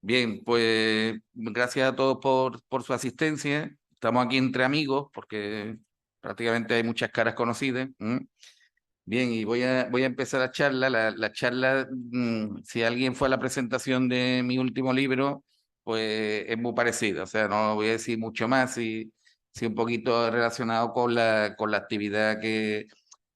Bien, pues gracias a todos por su asistencia. Estamos aquí entre amigos porque prácticamente hay muchas caras conocidas. Bien, y voy a empezar la charla. La charla, si alguien fue a la presentación de mi último libro, pues es muy parecida. O sea, no voy a decir mucho más, si un poquito relacionado con la actividad que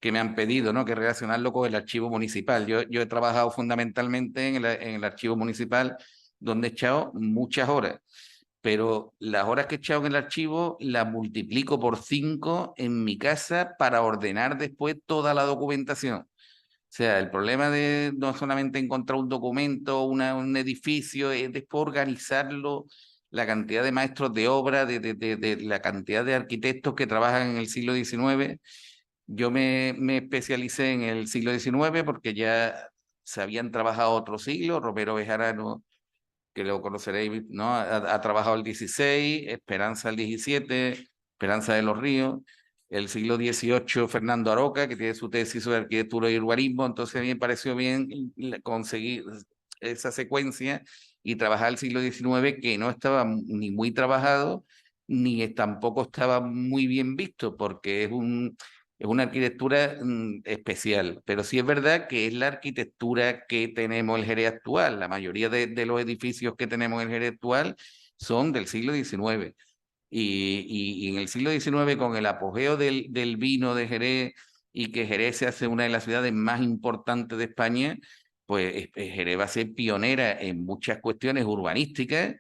me han pedido, ¿no? Que relacionarlo con el archivo municipal. Yo he trabajado fundamentalmente en el archivo municipal, donde he echado muchas horas, pero las horas que he echado en el archivo las multiplico por 5 en mi casa para ordenar después toda la documentación. O sea, el problema de no solamente encontrar un documento, un edificio, es después organizarlo, la cantidad de maestros de obra, de la cantidad de arquitectos que trabajan en el siglo XIX. Yo me especialicé en el siglo XIX porque ya se habían trabajado otros siglos. Romero Bejarano, que lo conoceréis, ¿no? Ha trabajado el 16, Esperanza el 17, Esperanza de los Ríos, el siglo XVIII Fernando Aroca, que tiene su tesis sobre arquitectura y urbanismo. Entonces a mí me pareció bien conseguir esa secuencia y trabajar el siglo XIX, que no estaba ni muy trabajado, ni tampoco estaba muy bien visto, porque es una arquitectura especial, pero sí es verdad que es la arquitectura que tenemos en el Jerez actual. La mayoría de los edificios que tenemos en el Jerez actual son del siglo XIX. Y en el siglo XIX, con el apogeo del vino de Jerez, y que Jerez se hace una de las ciudades más importantes de España, pues Jerez va a ser pionera en muchas cuestiones urbanísticas.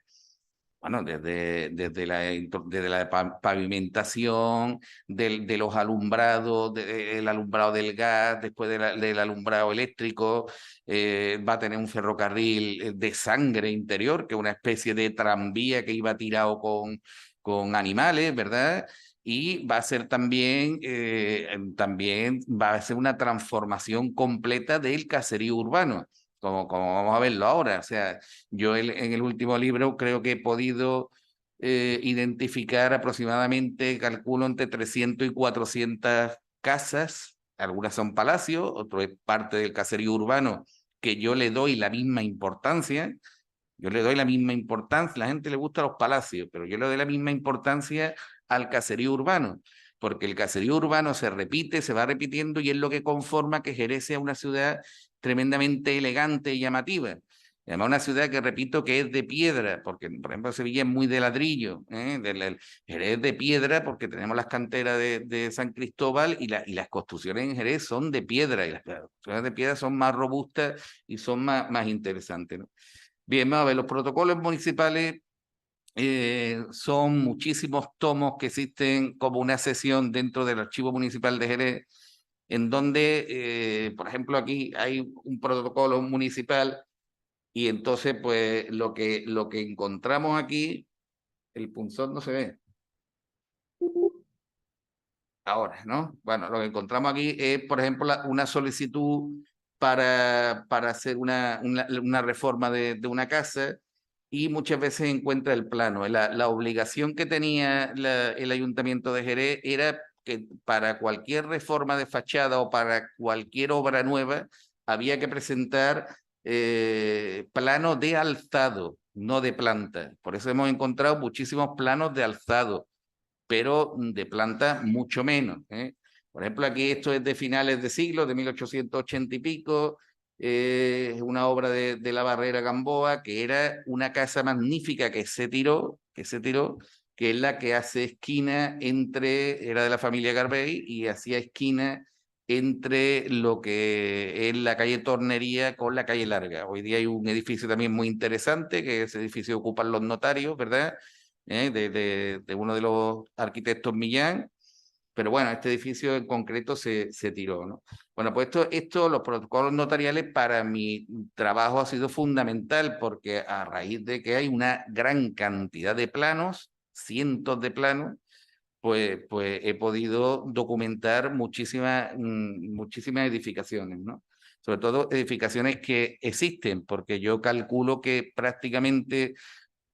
Bueno, desde la pavimentación, de los alumbrados, el alumbrado del gas, después del alumbrado eléctrico. Va a tener un ferrocarril de sangre interior, que es una especie de tranvía que iba tirado con animales, ¿verdad? Y va a ser también va a ser una transformación completa del caserío urbano, como vamos a verlo ahora. O sea, yo en el último libro creo que he podido identificar aproximadamente, calculo, entre 300 y 400 casas. Algunas son palacios, otro es parte del caserío urbano, que yo le doy la misma importancia. Yo le doy la misma importancia. La gente le gusta los palacios, pero yo le doy la misma importancia al caserío urbano, porque el caserío urbano se repite, se va repitiendo, y es lo que conforma que Jerez sea una ciudad tremendamente elegante y llamativa. Además, una ciudad que, repito, que es de piedra, porque, por ejemplo, Sevilla es muy de ladrillo, ¿eh? Jerez es de piedra porque tenemos las canteras de San Cristóbal, y las construcciones en Jerez son de piedra, y las construcciones de piedra son más robustas y son más interesantes, ¿no? Bien, vamos a ver, los protocolos municipales son muchísimos tomos que existen como una sesión dentro del Archivo Municipal de Jerez, en donde, por ejemplo, aquí hay un protocolo municipal, y entonces, pues, lo que encontramos aquí, el punzón no se ve ahora, ¿no? Bueno, lo que encontramos aquí es, por ejemplo, una solicitud para hacer una reforma de una casa, y muchas veces encuentra el plano. La obligación que tenía el Ayuntamiento de Jerez era que para cualquier reforma de fachada o para cualquier obra nueva había que presentar plano de alzado, no de planta. Por eso hemos encontrado muchísimos planos de alzado, pero de planta mucho menos, ¿eh? Por ejemplo, aquí esto es de finales de siglo, de 1880 y pico. Es una obra de la Barrera Gamboa, que era una casa magnífica que se tiró, que es la que hace esquina era de la familia Garbey, y hacía esquina entre lo que es la calle Tornería con la calle Larga. Hoy día hay un edificio también muy interesante, que ese edificio ocupan los notarios, ¿verdad? De uno de los arquitectos Millán. Pero bueno, este edificio en concreto se tiró, ¿no? Bueno, pues los protocolos notariales para mi trabajo ha sido fundamental, porque a raíz de que hay una gran cantidad de planos, cientos de planos, pues he podido documentar muchísimas edificaciones, ¿no? Sobre todo edificaciones que existen, porque yo calculo que prácticamente,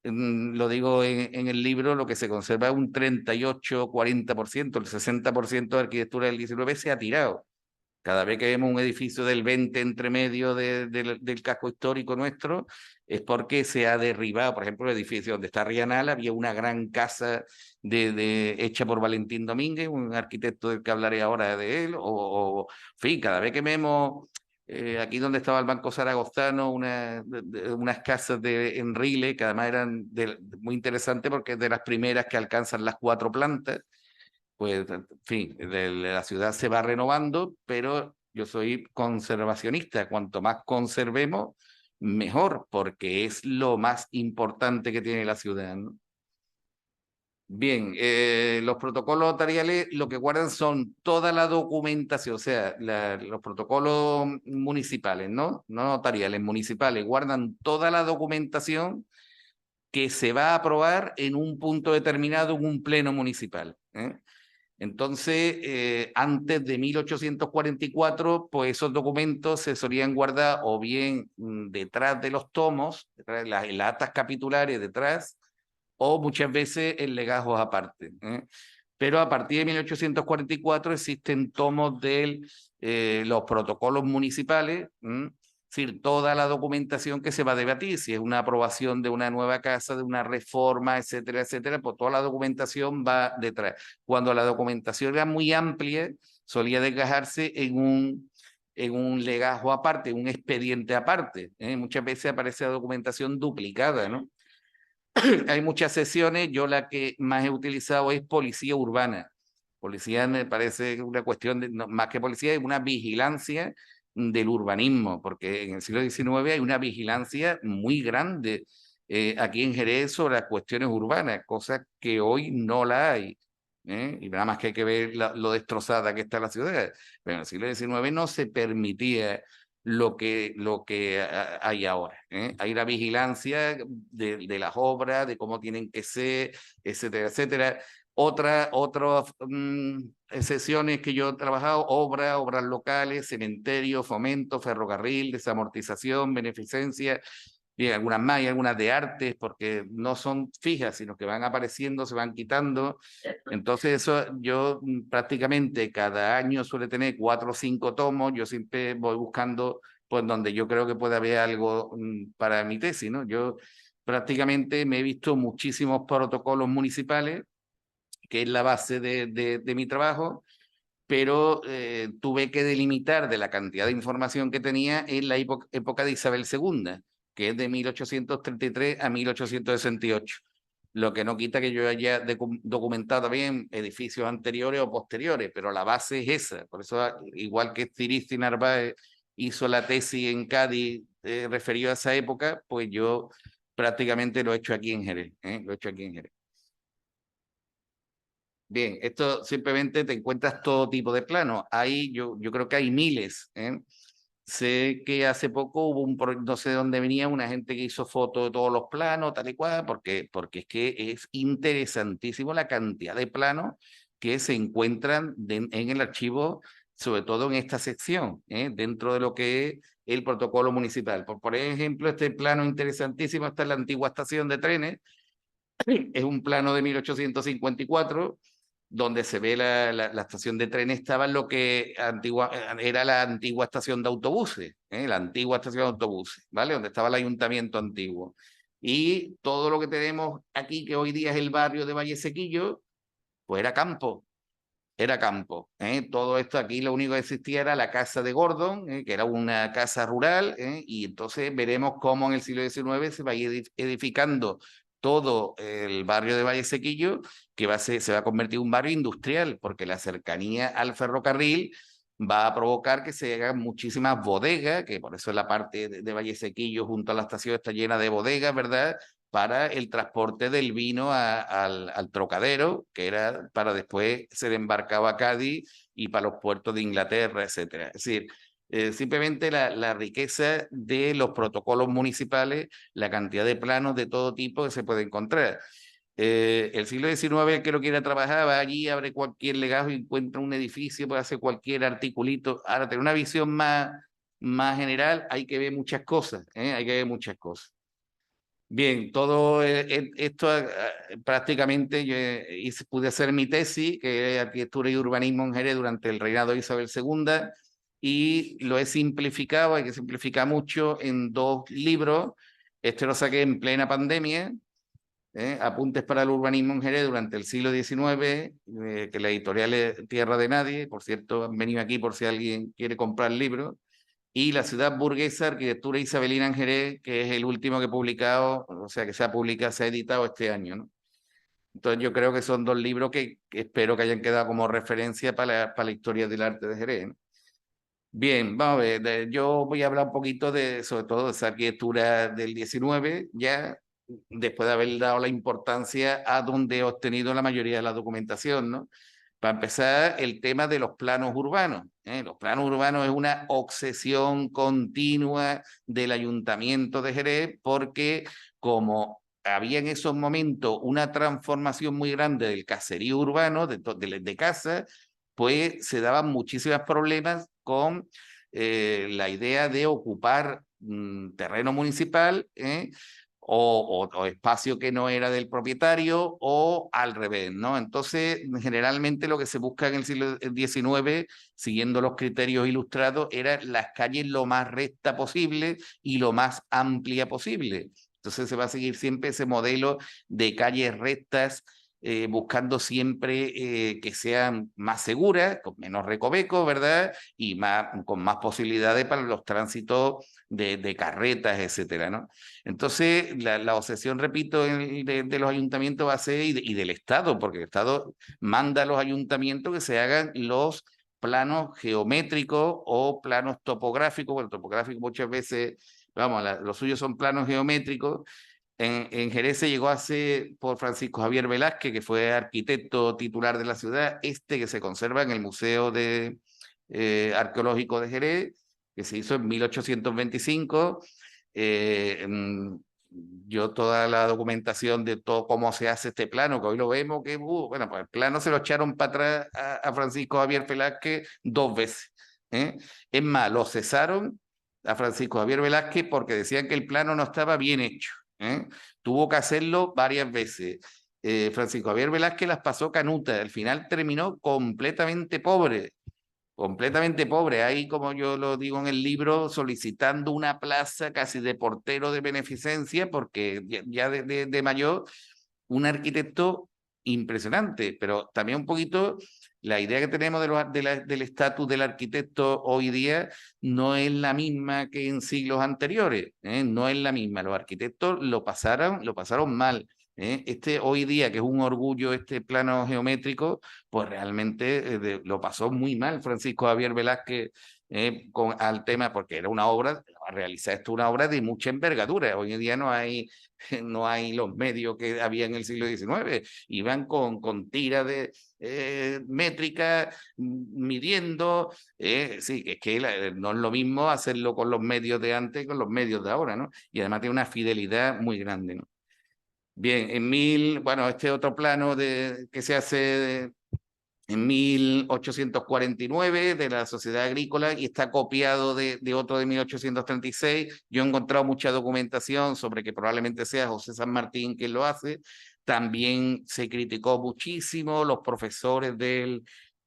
lo digo en el libro, lo que se conserva es un 38-40%. El 60% de arquitectura del 19 se ha tirado. Cada vez que vemos un edificio del 20 entre medio del casco histórico nuestro, es porque se ha derribado. Por ejemplo, el edificio donde está Rianal, había una gran casa hecha por Valentín Domínguez, un arquitecto del que hablaré ahora de él, en fin, cada vez que vemos aquí donde estaba el Banco Zaragozano, unas casas de Enrile, que además eran muy interesantes porque es de las primeras que alcanzan las 4 plantas. Pues, en fin, la ciudad se va renovando, pero yo soy conservacionista. Cuanto más conservemos, mejor, porque es lo más importante que tiene la ciudad, ¿no? Bien, los protocolos notariales lo que guardan son toda la documentación, o sea, los protocolos municipales, ¿no? No notariales, municipales, guardan toda la documentación que se va a aprobar en un punto determinado en un pleno municipal, ¿eh? Entonces, antes de 1844, pues esos documentos se solían guardar o bien detrás de los tomos, detrás de en las actas capitulares detrás, o muchas veces en legajos aparte, ¿eh? Pero a partir de 1844 existen tomos de los protocolos municipales, es decir, toda la documentación que se va a debatir, si es una aprobación de una nueva casa, de una reforma, etcétera, etcétera, pues toda la documentación va detrás. Cuando la documentación era muy amplia, solía desgajarse en un legajo aparte, un expediente aparte, ¿eh? Muchas veces aparece la documentación duplicada, ¿no? Hay muchas sesiones, yo la que más he utilizado es policía urbana. Policía me parece una cuestión, más que policía, es una vigilancia del urbanismo, porque en el siglo XIX hay una vigilancia muy grande aquí en Jerez sobre las cuestiones urbanas, cosas que hoy no la hay. Y nada más que hay que ver lo destrozada que está la ciudad. Pero en el siglo XIX no se permitía lo que hay ahora, ¿eh? Hay la vigilancia de las obras, de cómo tienen que ser, etcétera, etcétera. Otras sesiones que yo he trabajado, obras locales, cementerio, fomento, ferrocarril, desamortización, beneficencia, y algunas más, y algunas de artes, porque no son fijas, sino que van apareciendo, se van quitando. Entonces eso yo prácticamente cada año suele tener 4 o 5 tomos, yo siempre voy buscando pues donde yo creo que puede haber algo para mi tesis, ¿no? Yo prácticamente me he visto muchísimos protocolos municipales, que es la base de mi trabajo, pero tuve que delimitar de la cantidad de información que tenía en la época de Isabel II, que es de 1833 a 1868. Lo que no quita que yo haya documentado también edificios anteriores o posteriores, pero la base es esa. Por eso, igual que Cirici Narváez hizo la tesis en Cádiz referido a esa época, pues yo prácticamente lo he hecho aquí en Jerez, lo he hecho aquí en Jerez. Bien, esto simplemente te encuentras todo tipo de planos. Yo creo que hay miles, ¿eh? Sé que hace poco hubo no sé de dónde venía una gente que hizo fotos de todos los planos, tal y cual, porque es que es interesantísimo la cantidad de planos que se encuentran en el archivo, sobre todo en esta sección, dentro de lo que es el protocolo municipal. Por ejemplo, este plano interesantísimo está en la antigua estación de trenes, es un plano de 1854 donde se ve la estación de tren estaba en lo que era la antigua estación de autobuses, la antigua estación de autobuses, ¿vale? Donde estaba el ayuntamiento antiguo. Y todo lo que tenemos aquí, que hoy día es el barrio de Valle Sequillo, pues era campo, era campo. Todo esto aquí lo único que existía era la casa de Gordon, que era una casa rural, y entonces veremos cómo en el siglo XIX se va a ir edificando todo el barrio de Valle Sequillo, que se va a convertir en un barrio industrial, porque la cercanía al ferrocarril va a provocar que se hagan muchísimas bodegas, que por eso la parte de Valle Sequillo junto a la estación está llena de bodegas, ¿verdad? Para el transporte del vino al Trocadero, que era para después ser embarcado a Cádiz y para los puertos de Inglaterra, etcétera. Es decir, simplemente la riqueza de los protocolos municipales, la cantidad de planos de todo tipo que se puede encontrar. El siglo XIX, el que lo quiera trabajar, va allí, abre cualquier legajo y encuentra un edificio, puede hacer cualquier articulito. Ahora, tener una visión más general, hay que ver muchas cosas, hay que ver muchas cosas. Bien, todo esto prácticamente yo pude hacer mi tesis, que es arquitectura y urbanismo en Jerez durante el reinado de Isabel II. y lo he simplificado, hay que simplificar mucho, en 2 libros. Este lo saqué en plena pandemia, Apuntes para el urbanismo en Jerez durante el siglo XIX, que la editorial es Tierra de Nadie, por cierto, han venido aquí por si alguien quiere comprar el libro, y La ciudad burguesa, arquitectura isabelina en Jerez, que es el último que he publicado, o sea, que se ha publicado, se ha editado este año, ¿no? Entonces yo creo que son 2 libros que espero que hayan quedado como referencia para la historia del arte de Jerez, ¿no? Bien, vamos a ver, yo voy a hablar un poquito sobre todo de esa arquitectura del 19, ya después de haber dado la importancia a donde he obtenido la mayoría de la documentación, ¿no? Para empezar, el tema de los planos urbanos, ¿eh? Los planos urbanos es una obsesión continua del Ayuntamiento de Jerez, porque como había en esos momentos una transformación muy grande del caserío urbano, de casa, pues se daban muchísimos problemas con la idea de ocupar terreno municipal, o espacio que no era del propietario, o al revés, ¿no? Entonces, generalmente lo que se busca en el siglo XIX, siguiendo los criterios ilustrados, era las calles lo más recta posible y lo más amplia posible. Entonces se va a seguir siempre ese modelo de calles rectas, buscando siempre que sean más seguras, con menos recovecos, ¿verdad? Y con más posibilidades para los tránsitos de carretas, etcétera, ¿no? Entonces, la obsesión, repito, de los ayuntamientos va a ser, y del Estado, porque el Estado manda a los ayuntamientos que se hagan los planos geométricos o planos topográficos. Bueno, topográficos muchas veces, vamos, los suyos son planos geométricos. En Jerez se llegó a hacer por Francisco Javier Velázquez, que fue arquitecto titular de la ciudad, que se conserva en el Museo Arqueológico de Jerez, que se hizo en 1825. Eh, mm, yo toda la documentación de todo cómo se hace este plano, que hoy lo vemos, que bueno, pues el plano se lo echaron para atrás a Francisco Javier Velázquez 2 veces. ¿Eh? Es más, lo cesaron a Francisco Javier Velázquez porque decían que el plano no estaba bien hecho. ¿Eh? Tuvo que hacerlo varias veces. Francisco Javier Velázquez las pasó canutas, al final terminó completamente pobre. Ahí, como yo lo digo en el libro, solicitando una plaza casi de portero de beneficencia, porque ya de mayor, un arquitecto impresionante, pero también un poquito la idea que tenemos del estatus del arquitecto hoy día no es la misma que en siglos anteriores, ¿eh? No es la misma. Los arquitectos lo pasaron mal. Hoy día, que es un orgullo este plano geométrico, pues realmente lo pasó muy mal Francisco Javier Velázquez, al tema, porque era una obra, a realizar esto una obra de mucha envergadura. Hoy en día no hay los medios que había en el siglo XIX. Iban con tiras de métrica, midiendo. Sí, es que no es lo mismo hacerlo con los medios de antes que con los medios de ahora, ¿no? Y además tiene una fidelidad muy grande, ¿no? Bien, bueno, este otro plano que se hace en 1849 de la Sociedad Agrícola, y está copiado de otro de 1836. Yo he encontrado mucha documentación sobre que probablemente sea José San Martín quien lo hace. También se criticó muchísimo los profesores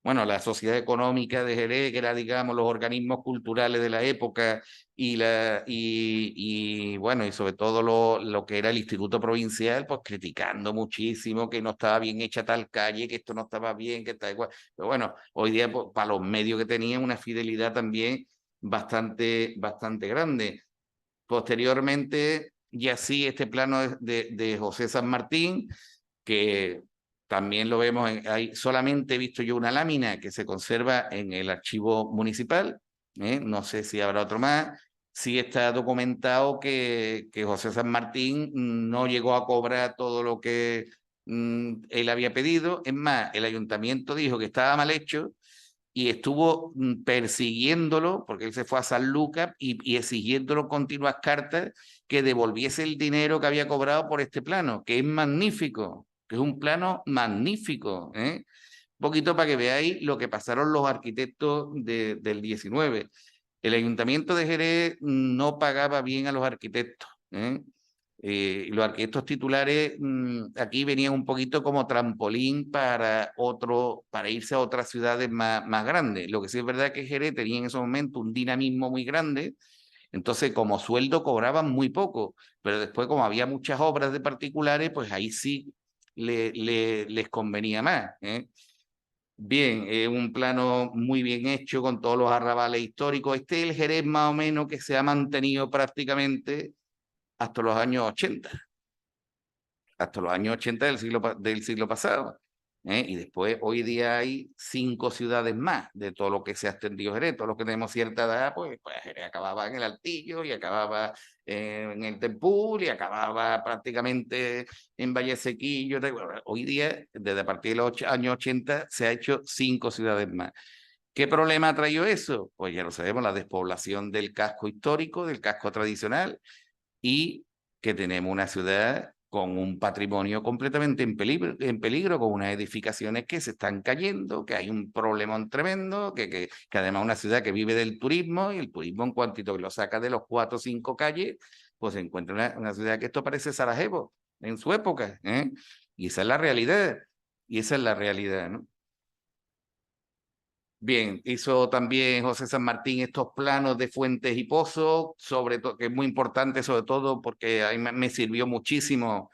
bueno, la Sociedad Económica de Jerez, que era, digamos, los organismos culturales de la época, y bueno, y sobre todo lo que era el Instituto Provincial, pues criticando muchísimo que no estaba bien hecha tal calle, que esto no estaba bien, que está igual. Pero bueno, hoy día, pues, para los medios que tenían, una fidelidad también bastante, bastante grande. Posteriormente, ya sí, este plano de José San Martín, que también lo vemos, solamente he visto yo una lámina que se conserva en el archivo municipal, no sé si habrá otro más. Sí está documentado que José San Martín no llegó a cobrar todo lo que él había pedido. Es más, el ayuntamiento dijo que estaba mal hecho y estuvo persiguiéndolo, porque él se fue a San Lucas y exigiéndolo continuas cartas que devolviese el dinero que había cobrado por este plano, que es magnífico, que es un plano magnífico. Un poquito para que veáis lo que pasaron los arquitectos del 19. El Ayuntamiento de Jerez no pagaba bien a los arquitectos. Los arquitectos titulares aquí venían un poquito como trampolín para irse a otras ciudades más grandes. Lo que sí es verdad que Jerez tenía en ese momento un dinamismo muy grande, entonces como sueldo cobraban muy poco, pero después como había muchas obras de particulares, pues ahí sí les convenía más, ¿eh? Bien, un plano muy bien hecho con todos los arrabales históricos. Este es el Jerez más o menos que se ha mantenido prácticamente hasta los años 80, hasta los años 80 del siglo pasado. Y después, hoy día hay 5 ciudades más de todo lo que se ha extendido Jerez. Todos los que tenemos cierta edad, pues Jerez acababa en el Altillo y acababa en el Tempul y acababa prácticamente en Vallesequillo. Hoy día, desde a partir de los años 80, se ha hecho 5 ciudades más. ¿Qué problema ha traído eso? Pues ya lo sabemos, la despoblación del casco histórico, del casco tradicional, y que tenemos una ciudad con un patrimonio completamente en peligro, con unas edificaciones que se están cayendo, que hay un problemón tremendo, que además es una ciudad que vive del turismo, y el turismo en cuantito que lo saca de los 4 o 5 calles, pues se encuentra una ciudad que esto parece Sarajevo en su época, ¿eh? Y esa es la realidad, y esa es la realidad, ¿no? Bien, hizo también José San Martín estos planos de fuentes y pozos, sobre todo, que es muy importante, sobre todo porque a mí me sirvió muchísimo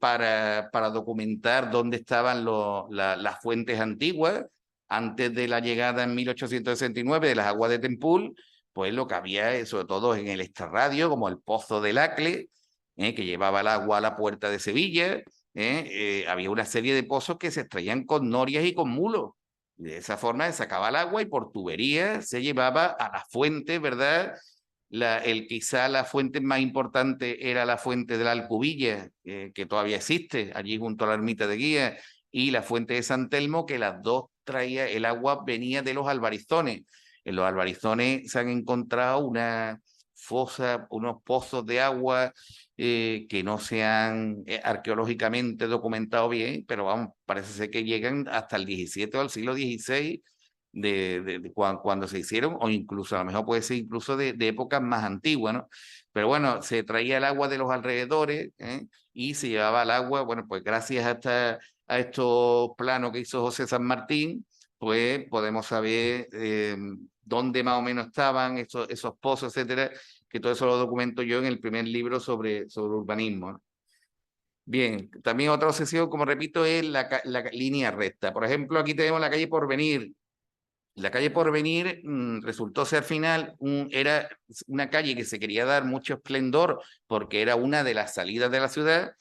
para documentar dónde estaban las fuentes antiguas. Antes de la llegada en 1869 de las aguas de Tempul, pues lo que había, sobre todo en el extrarradio, como el pozo del Acle, que llevaba el agua a la puerta de Sevilla. Había una serie de pozos que se extraían con norias y con mulos. De esa forma se sacaba el agua y por tubería se llevaba a la fuente, ¿verdad? Quizá la fuente más importante era la fuente de la Alcubilla, que todavía existe, allí junto a la ermita de Guía, y la fuente de San Telmo, que las dos traía, el agua venía de los albarizones. En los albarizones se han encontrado una fosa, unos pozos de agua que no se han arqueológicamente documentado bien, pero vamos, parece ser que llegan hasta el 17 o al siglo XVI cuando se hicieron, o incluso a lo mejor puede ser incluso de épocas más antiguas, ¿no? Pero bueno, se traía el agua de los alrededores, y se llevaba el agua, bueno, pues gracias a estos planos que hizo José San Martín, pues podemos saber dónde más o menos estaban esos pozos, etcétera, que todo eso lo documento yo en el primer libro sobre urbanismo, ¿no? Bien, también otra obsesión, como repito, es la línea recta. Por ejemplo, aquí tenemos la calle Porvenir. La calle Porvenir resultó ser al final, era una calle que se quería dar mucho esplendor porque era una de las salidas de la ciudad,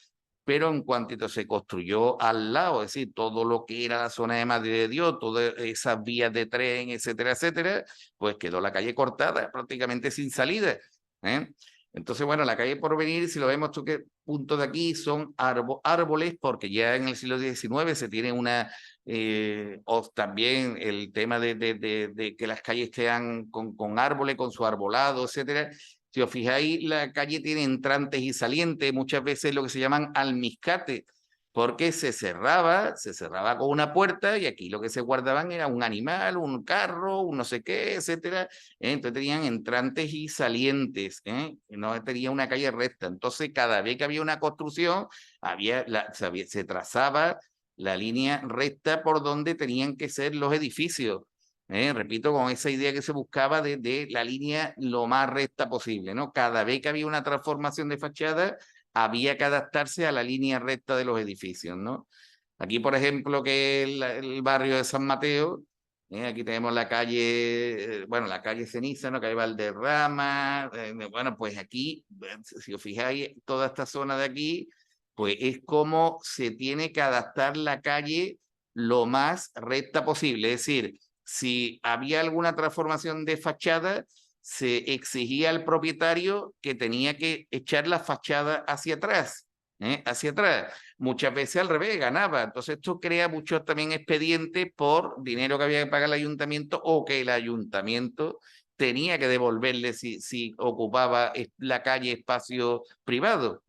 pero en cuanto se construyó al lado, es decir, todo lo que era la zona de Madrid de Dios, todas esas vías de tren, etcétera, etcétera, pues quedó la calle cortada, prácticamente sin salida, ¿eh? Entonces, bueno, la calle Porvenir, si lo vemos, tú que puntos de aquí son árboles, porque ya en el siglo XIX se tiene o también el tema de que las calles estén con árboles, con su arbolado, etcétera. Si os fijáis, la calle tiene entrantes y salientes, muchas veces lo que se llaman almiscates, porque se cerraba con una puerta y aquí lo que se guardaban era un animal, un carro, un no sé qué, etcétera. Entonces tenían entrantes y salientes, no tenía una calle recta. Entonces cada vez que había una construcción, se trazaba la línea recta por donde tenían que ser los edificios. Repito, con esa idea que se buscaba de la línea lo más recta posible, ¿no? Cada vez que había una transformación de fachada, había que adaptarse a la línea recta de los edificios, ¿no? Aquí, por ejemplo, que es el barrio de San Mateo, aquí tenemos la calle, bueno, la calle Ceniza, ¿no? Calle Valderrama, bueno, pues aquí, si os fijáis, toda esta zona de aquí, pues es como se tiene que adaptar la calle lo más recta posible, es decir, si había alguna transformación de fachada, se exigía al propietario que tenía que echar la fachada hacia atrás, hacia atrás. Muchas veces al revés, ganaba. Entonces esto crea muchos también expedientes por dinero que había que pagar el ayuntamiento o que el ayuntamiento tenía que devolverle si ocupaba la calle espacio privado.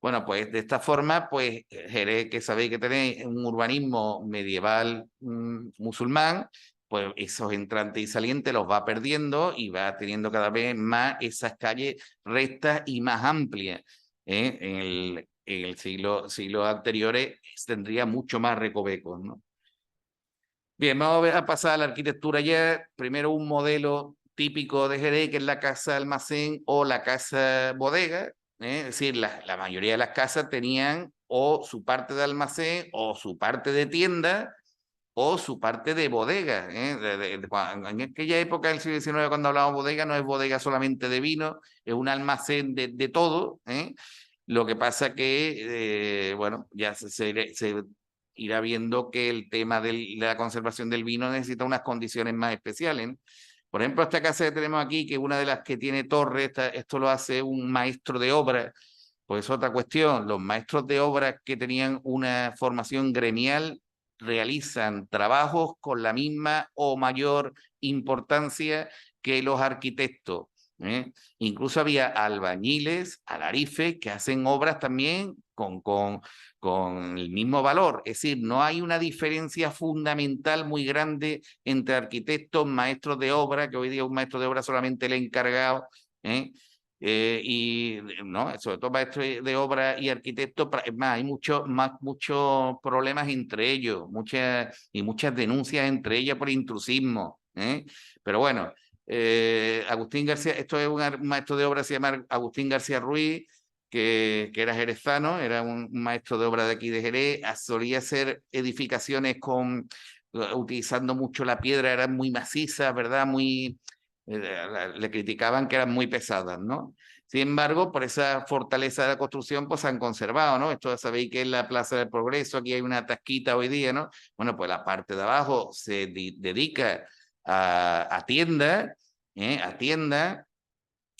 Bueno, pues de esta forma, pues Jerez, que sabéis que tenéis un urbanismo medieval musulmán, pues esos entrantes y salientes los va perdiendo y va teniendo cada vez más esas calles rectas y más amplias. En el siglos anteriores tendría mucho más recovecos, ¿no? Bien, vamos a pasar a la arquitectura ya. Primero un modelo típico de Jerez, que es la casa almacén o la casa bodega. Es decir, la mayoría de las casas tenían o su parte de almacén o su parte de tienda o su parte de bodega. En aquella época del siglo XIX, cuando hablábamos bodega, no es bodega solamente de vino, es un almacén de todo. Lo que pasa que, bueno, ya se irá viendo que el tema de la conservación del vino necesita unas condiciones más especiales, ¿no? Por ejemplo, esta casa que tenemos aquí, que es una de las que tiene torre, esto lo hace un maestro de obra. Pues otra cuestión, los maestros de obra que tenían una formación gremial realizan trabajos con la misma o mayor importancia que los arquitectos. ¿eh? Incluso había albañiles, alarifes, que hacen obras también con el mismo valor. Es decir, no hay una diferencia fundamental muy grande entre arquitectos, maestros de obra, que hoy día un maestro de obra solamente el encargado, ¿eh? Y no, sobre todo maestros de obra y arquitectos, es más, hay muchos problemas entre ellos, muchas denuncias entre ellas por intrusismo. Pero bueno, Agustín García, esto es un maestro de obra, se llama Agustín García Ruiz, que era jerezano, era un maestro de obra de aquí de Jerez, solía hacer edificaciones utilizando mucho la piedra, eran muy macizas, ¿verdad? Le criticaban que eran muy pesadas, ¿no? Sin embargo, por esa fortaleza de la construcción, pues se han conservado, ¿no? Esto ya sabéis que es la Plaza del Progreso, aquí hay una tasquita hoy día, ¿no? Bueno, pues la parte de abajo se dedica a tienda, a tienda,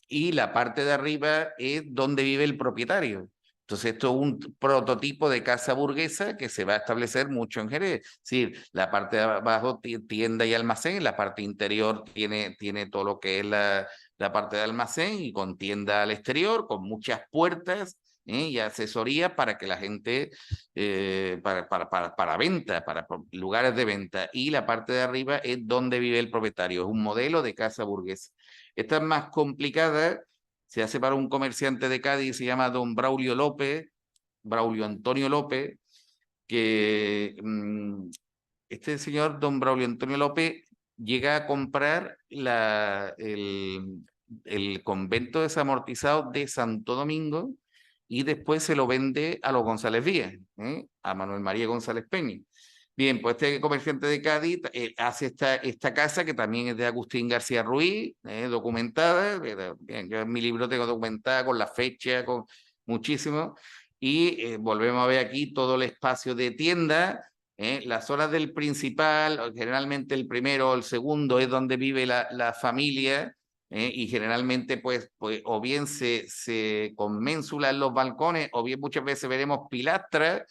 y la parte de arriba es donde vive el propietario. Entonces, esto es un prototipo de casa burguesa que se va a establecer mucho en Jerez. Es decir, la parte de abajo tienda y almacén, la parte interior tiene todo lo que es la parte de almacén y con tienda al exterior, con muchas puertas. Y asesoría para que la gente, para venta, para lugares de venta. Y la parte de arriba es donde vive el propietario. Es un modelo de casa burguesa. Esta es más complicada, se hace para un comerciante de Cádiz, se llama don Braulio López, Braulio Antonio López, que este señor, don Braulio Antonio López, llega a comprar el convento desamortizado de Santo Domingo y después se lo vende a los González Díaz, a Manuel María González Peña. Bien, pues este comerciante de Cádiz hace esta casa que también es de Agustín García Ruiz, documentada. Bien, yo en mi libro tengo documentada con la fecha, con muchísimo. Y volvemos a ver aquí todo el espacio de tienda. Las zonas del principal, generalmente el primero o el segundo es donde vive la familia. Y generalmente pues o bien se conmensulan los balcones o bien muchas veces veremos pilastras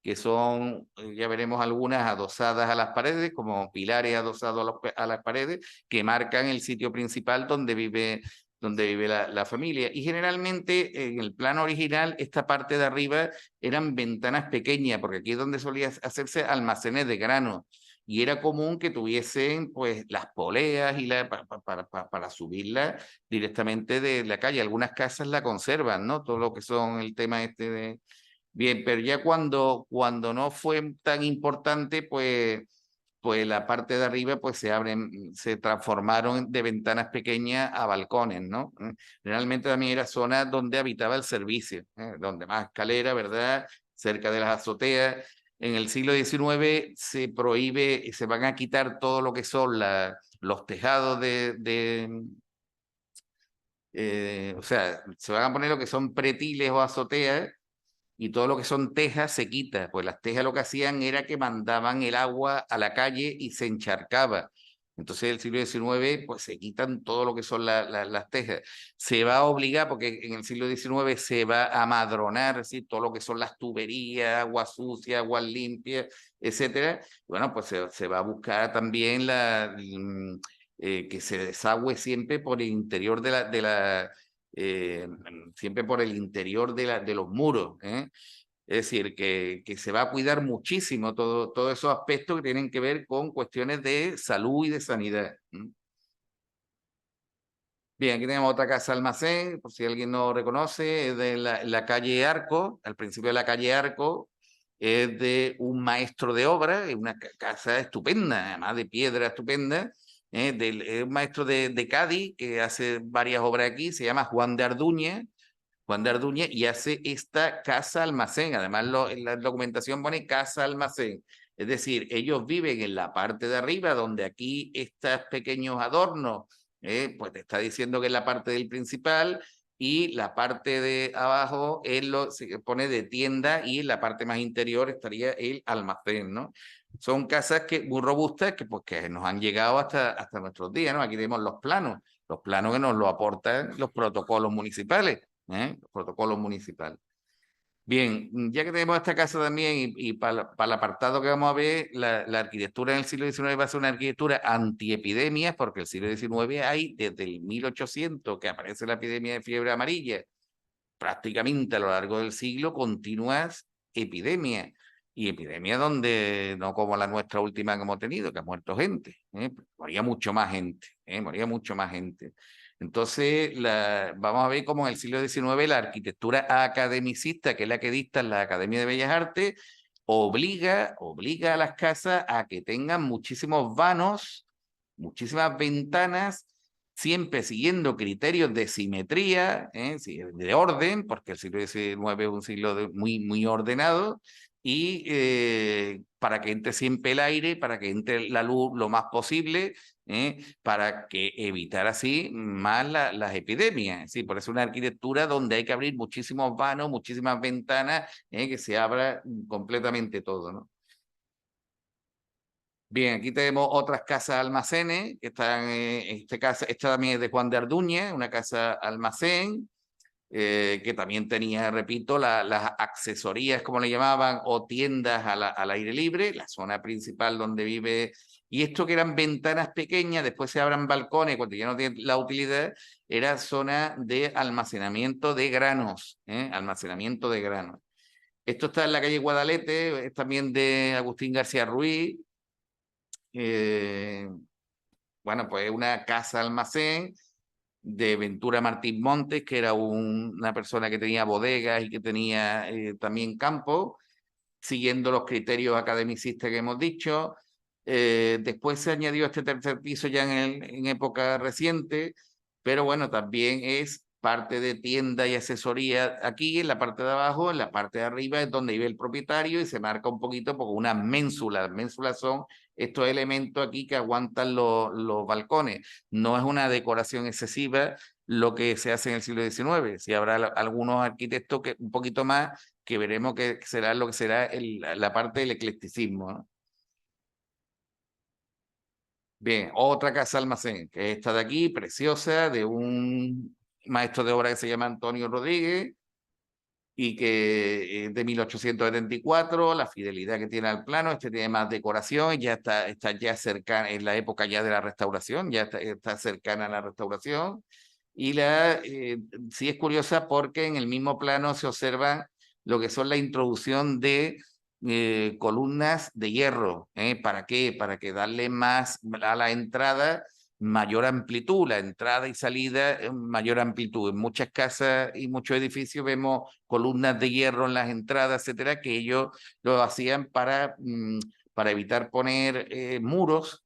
que son, ya veremos algunas adosadas a las paredes, como pilares adosados a las paredes, que marcan el sitio principal donde vive la familia. Y generalmente en el plano original, esta parte de arriba eran ventanas pequeñas, porque aquí es donde solía hacerse almacenes de grano. Y era común que tuviesen pues las poleas y para subirla directamente de la calle. Algunas casas la conservan, ¿no? Todo lo que son el tema este de, bien, pero ya cuando no fue tan importante, pues la parte de arriba pues se transformaron de ventanas pequeñas a balcones, ¿no? Realmente también era zona donde habitaba el servicio, donde más escalera, ¿verdad? Cerca de las azoteas. En el siglo XIX se prohíbe, se van a quitar todo lo que son los tejados o sea, se van a poner lo que son pretiles o azoteas y todo lo que son tejas se quita, pues las tejas lo que hacían era que mandaban el agua a la calle y se encharcaba. Entonces, en el siglo XIX, pues se quitan todo lo que son las tejas. Se va a obligar, porque en el siglo XIX se va a madronar, ¿sí? Todo lo que son las tuberías, agua sucia, agua limpia, etcétera. Bueno, pues se va a buscar también que se desagüe siempre por el interior eh, siempre por el interior de los muros. Es decir, que se va a cuidar muchísimo todos esos aspectos que tienen que ver con cuestiones de salud y de sanidad. Bien, aquí tenemos otra casa almacén, por si alguien no reconoce, es de la calle Arco, al principio de la calle Arco, es de un maestro de obra, es una casa estupenda, además de piedra estupenda, es un maestro de Cádiz que hace varias obras aquí, se llama Juan de Arduña, y hace esta casa almacén. Además, en la documentación pone casa almacén. Es decir, ellos viven en la parte de arriba, donde aquí estos pequeños adornos, pues te está diciendo que es la parte del principal, y la parte de abajo se pone de tienda, y en la parte más interior estaría el almacén, ¿no? Son casas muy robustas que nos han llegado hasta nuestros días, ¿no? Aquí tenemos los planos que nos lo aportan los protocolos municipales. Los protocolos municipales. Bien, ya que tenemos esta casa también y para el apartado que vamos a ver, la arquitectura en el siglo XIX va a ser una arquitectura antiepidemias, porque el siglo XIX hay desde el 1800 que aparece la epidemia de fiebre amarilla, prácticamente a lo largo del siglo continuas epidemias, y epidemias donde no como la nuestra última que hemos tenido, que ha muerto gente, moría mucho más gente, moría mucho más gente. Entonces, vamos a ver cómo en el siglo XIX la arquitectura academicista, que es la que dicta en la Academia de Bellas Artes, obliga a las casas a que tengan muchísimos vanos, muchísimas ventanas, siempre siguiendo criterios de simetría, de orden, porque el siglo XIX es un siglo muy ordenado, y para que entre siempre el aire, para que entre la luz lo más posible, para que evitar así más las epidemias. ¿Sí? Por eso una arquitectura donde hay que abrir muchísimos vanos, muchísimas ventanas, que se abra completamente todo, ¿no? Bien, aquí tenemos otras casas almacenes, que están, esta también es de Juan de Arduña, una casa almacén, que también tenía, repito, las accesorías, como le llamaban, o tiendas al aire libre, la zona principal donde vive, y esto que eran ventanas pequeñas, después se abran balcones, cuando ya no tiene la utilidad, era zona de almacenamiento de granos, almacenamiento de granos. Esto está en la calle Guadalete, es también de Agustín García Ruiz. eh, bueno, pues una casa almacén de Ventura Martín Montes, que era una persona que tenía bodegas y que tenía también campo, siguiendo los criterios academicistas que hemos dicho. Después se añadió este tercer piso ya en época reciente, pero bueno, también es parte de tienda y asesoría aquí en la parte de abajo. En la parte de arriba es donde vive el propietario, y se marca un poquito por unas ménsulas. Ménsulas son estos elementos aquí que aguantan los balcones. No es una decoración excesiva lo que se hace en el siglo XIX. Si habrá algunos arquitectos que un poquito más, que veremos que será lo que será la parte del eclecticismo, ¿no? Bien, otra casa almacén, que es esta de aquí, preciosa, de un maestro de obra que se llama Antonio Rodríguez, y que es de 1874, la fidelidad que tiene al plano. Este tiene más decoración, ya está ya cercana, en la época ya de la restauración, ya está cercana a la restauración. Y sí es curiosa porque en el mismo plano se observa lo que son la introducción de columnas de hierro. ¿Para qué? Para que darle más a la entrada mayor amplitud, la entrada y salida mayor amplitud. En muchas casas y muchos edificios vemos columnas de hierro en las entradas, etcétera, que ellos lo hacían para evitar poner muros,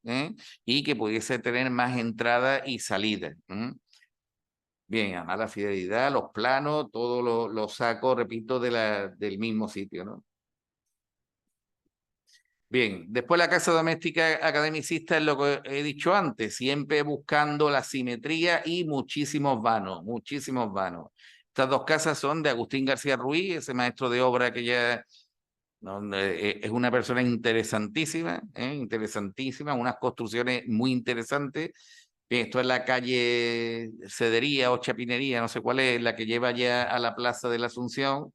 y que pudiese tener más entrada y salida. Bien, además la fidelidad, los planos, todo lo saco, repito, del mismo sitio, ¿no? Bien, después la casa doméstica academicista es lo que he dicho antes, siempre buscando la simetría y muchísimos vanos, muchísimos vanos. Estas dos casas son de Agustín García Ruiz, ese maestro de obra que ya es una persona interesantísima, interesantísima, unas construcciones muy interesantes. Bien, esto es la calle Cedería o Chapinería, no sé cuál es, la que lleva ya a la Plaza de la Asunción.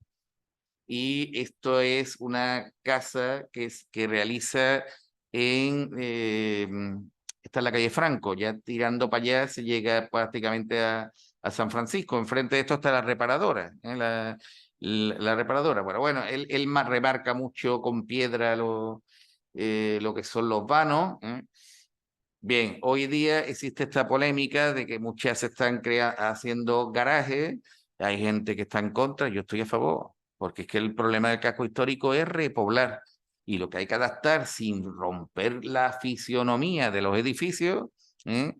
Y esto es una casa que realiza está en la calle Franco, ya tirando para allá se llega prácticamente a San Francisco. Enfrente de esto está la reparadora, la reparadora. Bueno, él más remarca mucho con piedra lo que son los vanos, Bien, hoy día existe esta polémica de que muchas se están haciendo garajes, hay gente que está en contra, yo estoy a favor, porque es que el problema del casco histórico es repoblar y lo que hay que adaptar sin romper la fisionomía de los edificios, ¿eh?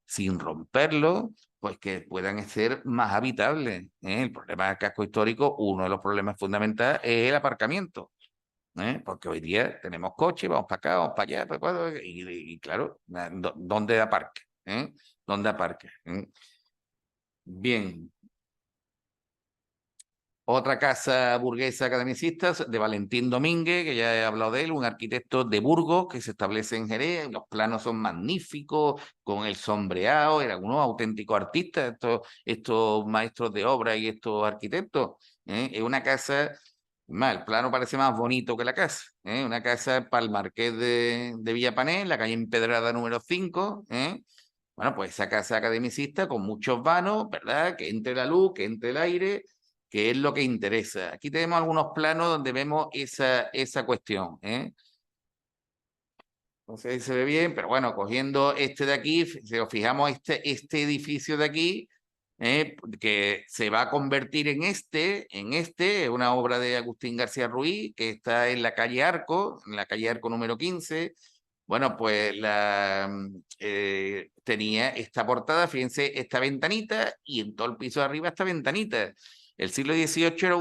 Sin romperlo, pues que puedan ser más habitables, ¿eh? El problema del casco histórico, uno de los problemas fundamentales es el aparcamiento. Porque hoy día tenemos coche, vamos para acá, vamos para allá, y claro, ¿dónde aparque? ¿Dónde aparque? Bien, otra casa burguesa academicista de Valentín Domínguez, que ya he hablado de él, un arquitecto de Burgos que se establece en Jerez, los planos son magníficos, con el sombreado, eran unos auténticos artistas, estos maestros de obra y estos arquitectos. Es una casa. El plano parece más bonito que la casa. Una casa para el Marqués de Villapané, la calle Empedrada número 5. Bueno, pues esa casa academicista con muchos vanos, ¿verdad? Que entre la luz, que entre el aire, que es lo que interesa. Aquí tenemos algunos planos donde vemos esa cuestión. No sé si se ve bien, pero bueno, cogiendo este de aquí, si os fijamos, este edificio de aquí, que se va a convertir es una obra de Agustín García Ruiz, que está en la calle Arco número 15. Bueno, pues tenía esta portada, fíjense, esta ventanita, y en todo el piso de arriba esta ventanita. El siglo XVIII era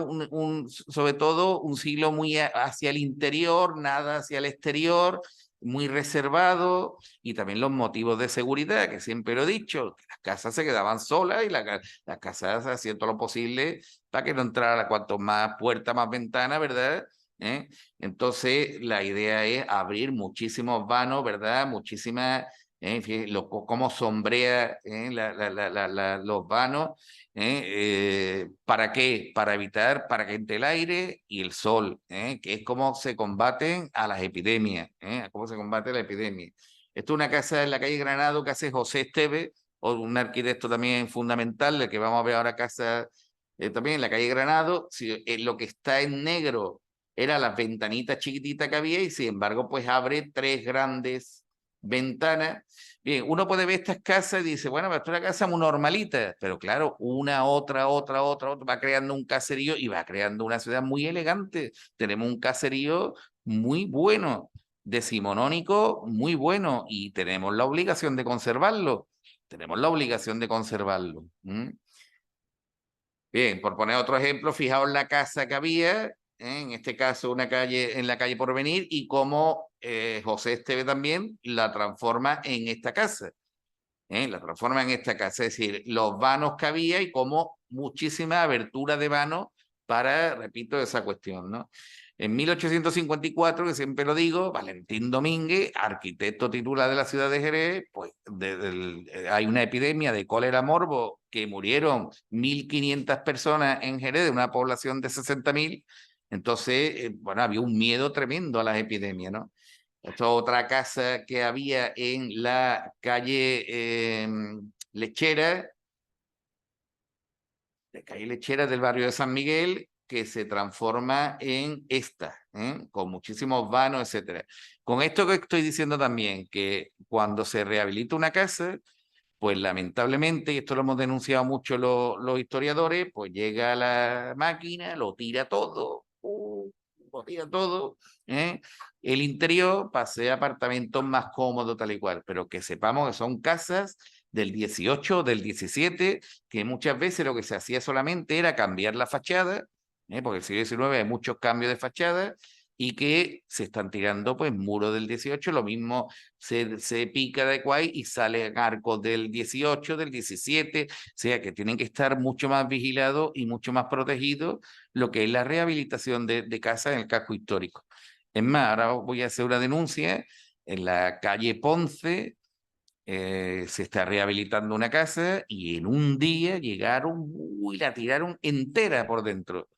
sobre todo un siglo muy hacia el interior, nada hacia el exterior, muy reservado, y también los motivos de seguridad, que siempre lo he dicho, que las casas se quedaban solas y las casas hacían todo lo posible para que no entrara cuanto más puerta, más ventana, ¿verdad? ¿Eh? Entonces, la idea es abrir muchísimos vanos, ¿verdad? Muchísimas, en fin, cómo sombrea los vanos. ¿Para qué? Para que entre el aire y el sol, que es como se combaten a las epidemias, cómo se combate la epidemia. Esto es una casa en la calle Granado que hace José Esteve, o un arquitecto también fundamental, el que vamos a ver ahora casa también en la calle Granado. Si, lo que está en negro era las ventanitas chiquititas que había y sin embargo pues abre tres grandes ventanas. Bien, uno puede ver estas casas y dice, bueno, pero esto es una casa muy normalita, pero claro, una, otra, va creando un caserío y va creando una ciudad muy elegante. Tenemos un caserío muy bueno, decimonónico muy bueno, y tenemos la obligación de conservarlo. Tenemos la obligación de conservarlo. Bien, por poner otro ejemplo, fijaos la casa que había, en este caso una calle en la calle Porvenir, y cómo José Esteve también la transforma en esta casa. La transforma en esta casa, es decir, los vanos que había y cómo muchísima abertura de vanos para, repito, esa cuestión, ¿no? En 1854, que siempre lo digo, Valentín Domínguez, arquitecto titular de la ciudad de Jerez, pues hay una epidemia de cólera morbo que murieron 1.500 personas en Jerez de una población de 60.000. Entonces, bueno, había un miedo tremendo a las epidemias, ¿no? Esta otra casa que había en la calle Lechera, la calle Lechera del barrio de San Miguel, que se transforma en esta, con muchísimos vanos, etcétera. Con esto que estoy diciendo también, que cuando se rehabilita una casa, pues lamentablemente, y esto lo hemos denunciado mucho los historiadores, pues llega la máquina, lo tira todo, ¿eh? El interior pase a apartamentos más cómodos, tal y cual, pero que sepamos que son casas del 18, del 17, que muchas veces lo que se hacía solamente era cambiar la fachada, porque el siglo XIX hay muchos cambios de fachada, y que se están tirando pues muros del 18, lo mismo se pica de Quay y salen arcos del 18, del 17, o sea que tienen que estar mucho más vigilados y mucho más protegidos lo que es la rehabilitación de casas en el casco histórico. Es más, ahora voy a hacer una denuncia. En la calle Ponce se está rehabilitando una casa y en un día llegaron y la tiraron entera por dentro.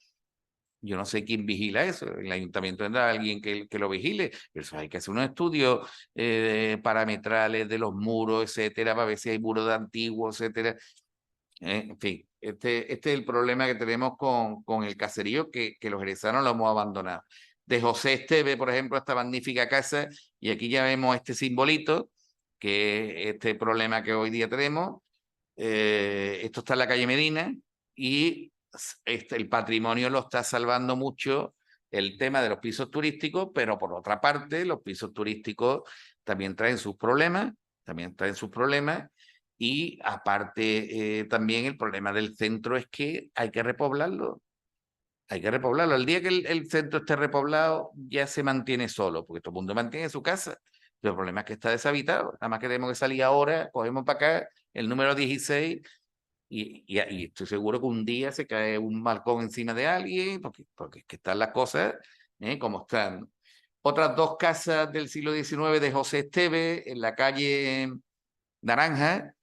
Yo no sé quién vigila eso. El ayuntamiento tendrá alguien que lo vigile, pero eso hay que hacer unos estudios parametrales de los muros, etcétera, para ver si hay muros de antiguos, etcétera. En fin, este es el problema que tenemos con el caserío, que los jerezanos lo hemos abandonado. De José Esteve, por ejemplo, esta magnífica casa, y aquí ya vemos este simbolito, que es este problema que hoy día tenemos. Esto está en la calle Medina y el patrimonio lo está salvando mucho el tema de los pisos turísticos, pero por otra parte, los pisos turísticos también traen sus problemas, y aparte también el problema del centro es que hay que repoblarlo. Hay que repoblarlo. El día que el centro esté repoblado, ya se mantiene solo, porque todo el mundo mantiene su casa. Pero el problema es que está deshabitado. Nada más que tenemos que salir ahora, cogemos para acá el número 16 y estoy seguro que un día se cae un balcón encima de alguien, porque es que están las cosas como están. Otras dos casas del siglo XIX de José Esteve, en la calle Naranja,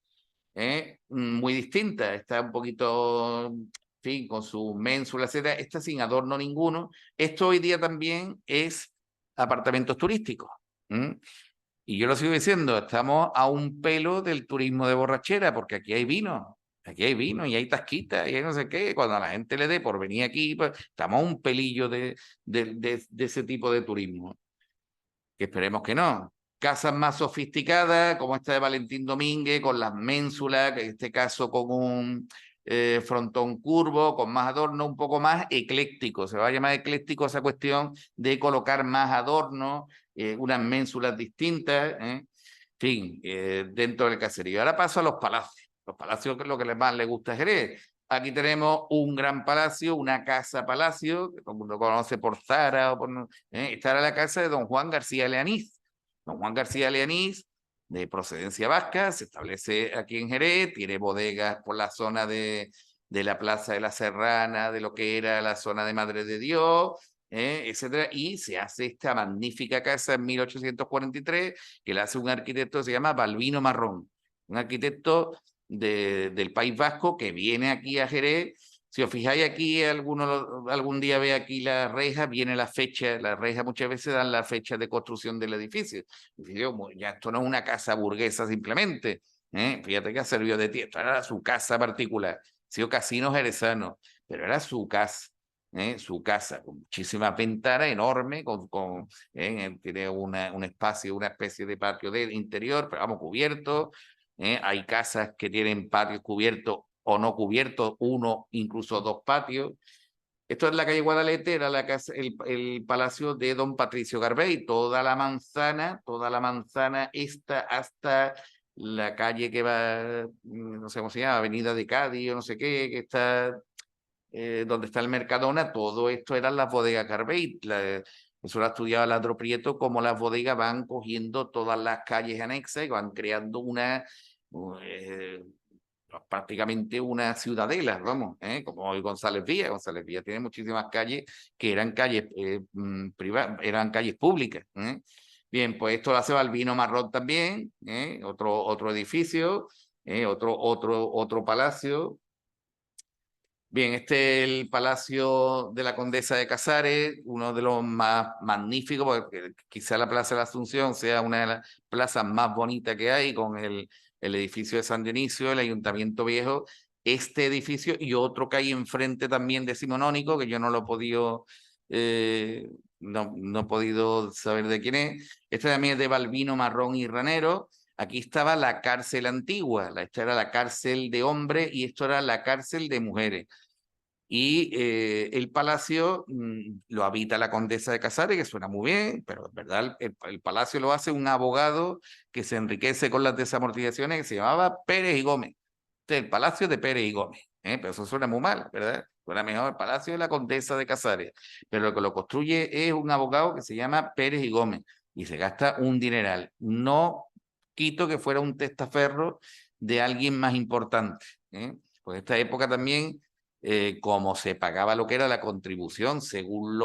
muy distinta. Está un poquito, en fin, con su ménsula, etcétera. Está sin adorno ninguno. Esto hoy día también es apartamentos turísticos. Y yo lo sigo diciendo, estamos a un pelo del turismo de borrachera, porque aquí hay vino. Aquí hay vino y hay tasquitas y hay no sé qué. Cuando a la gente le dé por venir aquí, pues, estamos a un pelillo de ese tipo de turismo. Que esperemos que no. Casas más sofisticadas, como esta de Valentín Domínguez, con las ménsulas, que en este caso con un frontón curvo, con más adorno, un poco más ecléctico. Se va a llamar ecléctico esa cuestión de colocar más adorno, unas ménsulas distintas, en fin, dentro del caserío. Ahora paso a los palacios. Los palacios, que es lo que más le gusta a Jerez. Aquí tenemos un gran palacio, una casa palacio, que todo el mundo conoce por Zara, esta era la casa de don Juan García Leanís. Don Juan García Leanís, de procedencia vasca, se establece aquí en Jerez, tiene bodegas por la zona de la Plaza de la Serrana, de lo que era la zona de Madre de Dios, etcétera, y se hace esta magnífica casa en 1843, que la hace un arquitecto que se llama Balbino Marrón, un arquitecto del País Vasco que viene aquí a Jerez. Si os fijáis aquí, algún día ve aquí la reja, viene la fecha, la reja muchas veces dan la fecha de construcción del edificio. Ya esto no es una casa burguesa simplemente, fíjate que ha servido de tierra, era su casa particular, ha sido casino jerezano, pero era su casa, con muchísimas ventanas enormes, tiene un espacio, una especie de patio del interior, pero vamos, cubierto. Hay casas que tienen patios cubiertos o no cubiertos, uno, incluso dos patios. Esto es la calle Guadalete, era la casa, el palacio de don Patricio Garbey, toda la manzana está hasta la calle que va, no sé cómo se llama, Avenida de Cádiz o no sé qué, que está donde está el Mercadona, todo esto eran las bodegas Garbey. Eso lo ha estudiado Ladro Prieto, cómo las bodegas van cogiendo todas las calles anexas y van creando eh, prácticamente una ciudadela, vamos, como hoy González Villa. González Villa tiene muchísimas calles que eran calles privadas, eran calles públicas. Bien, pues esto lo hace Balbino Marrón también, otro edificio, otro palacio. Bien, este es el Palacio de la Condesa de Casares, uno de los más magníficos, porque quizá la Plaza de la Asunción sea una de las plazas más bonitas que hay, con el edificio de San Dionisio, el Ayuntamiento Viejo, este edificio y otro que hay enfrente también decimonónico, que yo no lo he podido, no he podido saber de quién es. Este también es de Balbino Marrón y Ranero. Aquí estaba la cárcel antigua, esta era la cárcel de hombres y esto era la cárcel de mujeres. Y el palacio lo habita la condesa de Casares, que suena muy bien, pero en verdad el palacio lo hace un abogado que se enriquece con las desamortizaciones, que se llamaba Pérez y Gómez. Este es el palacio de Pérez y Gómez, pero eso suena muy mal, ¿verdad? Suena mejor el palacio de la condesa de Casares, pero lo que lo construye es un abogado que se llama Pérez y Gómez y se gasta un dineral. No quito que fuera un testaferro de alguien más importante, pues esta época también, como se pagaba lo que era la contribución, según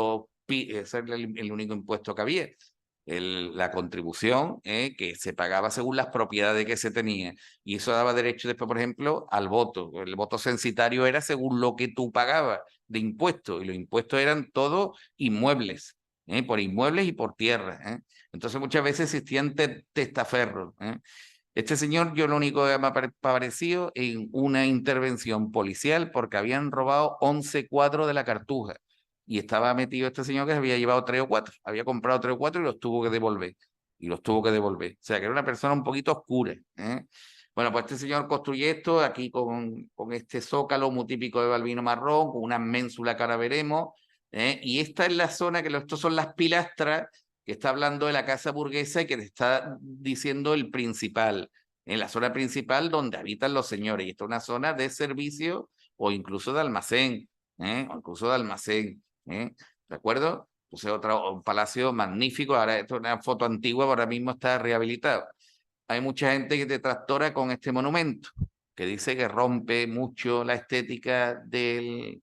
ese era el único impuesto que había, la contribución que se pagaba según las propiedades que se tenía. Y eso daba derecho después, por ejemplo, al voto. El voto censitario era según lo que tú pagabas de impuestos, y los impuestos eran todos inmuebles, por inmuebles y por tierra. Entonces muchas veces existían testaferros. Este señor, yo lo único que me ha parecido en una intervención policial, porque habían robado 11 cuadros de la Cartuja y estaba metido este señor que se había llevado 3 o 4, había comprado 3 o 4 y los tuvo que devolver. y los tuvo que devolver. O sea, que era una persona un poquito oscura. Bueno, pues este señor construye esto aquí con este zócalo muy típico de Balbino Marrón, con una ménsula que ahora veremos. Y esta es la zona estos son las pilastras que está hablando de la casa burguesa y que te está diciendo el principal. En la zona principal donde habitan los señores. Y esta es una zona de servicio o incluso de almacén. O incluso de almacén. ¿De acuerdo? Puse un palacio magnífico. Ahora esto es una foto antigua, ahora mismo está rehabilitado. Hay mucha gente que te trastora con este monumento, que dice que rompe mucho la estética de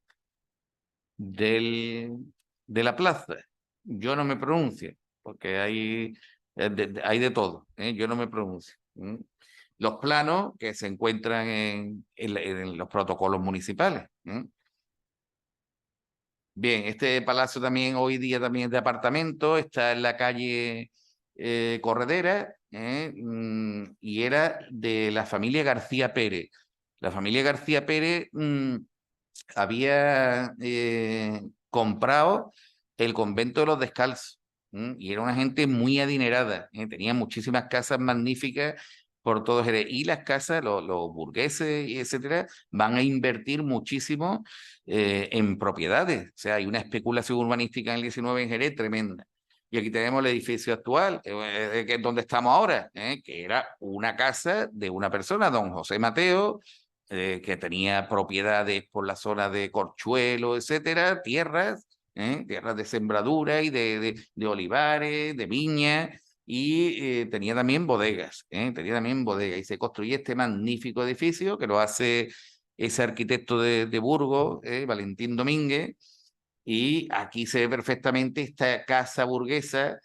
la plaza. Yo no me pronuncio, porque hay de todo. Yo no me pronuncio. Los planos que se encuentran en los protocolos municipales. Bien, este palacio también hoy día también es de apartamento, está en la calle Corredera, y era de la familia García Pérez. La familia García Pérez había comprado el convento de los Descalzos, y era una gente muy adinerada, tenía muchísimas casas magníficas por todo Jerez. Y las casas, los burgueses, y etcétera, van a invertir muchísimo en propiedades. O sea, hay una especulación urbanística en el 19 en Jerez tremenda. Y aquí tenemos el edificio actual, que es donde estamos ahora, que era una casa de una persona, don José Mateo, que tenía propiedades por la zona de Corchuelo, etcétera, tierras de sembradura y de olivares, de viña, y tenía también bodegas, y se construye este magnífico edificio que lo hace ese arquitecto de Burgos, Valentín Domínguez, y aquí se ve perfectamente esta casa burguesa,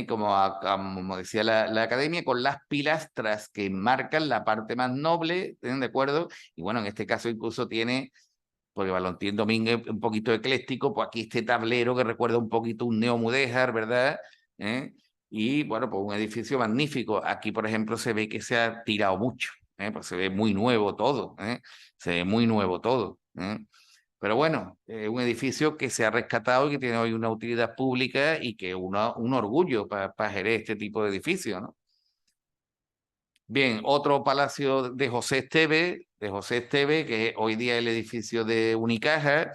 como decía la academia, con las pilastras que marcan la parte más noble, ¿de acuerdo? Y bueno, en este caso incluso tiene, porque Valentín Domínguez es un poquito ecléctico, pues aquí este tablero que recuerda un poquito un neomudéjar, ¿verdad? Y bueno, pues un edificio magnífico. Aquí, por ejemplo, se ve que se ha tirado mucho, pues se ve muy nuevo todo, se ve muy nuevo todo. Pero bueno, un edificio que se ha rescatado y que tiene hoy una utilidad pública y que es un orgullo para Jerez este tipo de edificio, ¿no? Bien, otro palacio de José Esteve, que hoy día es el edificio de Unicaja,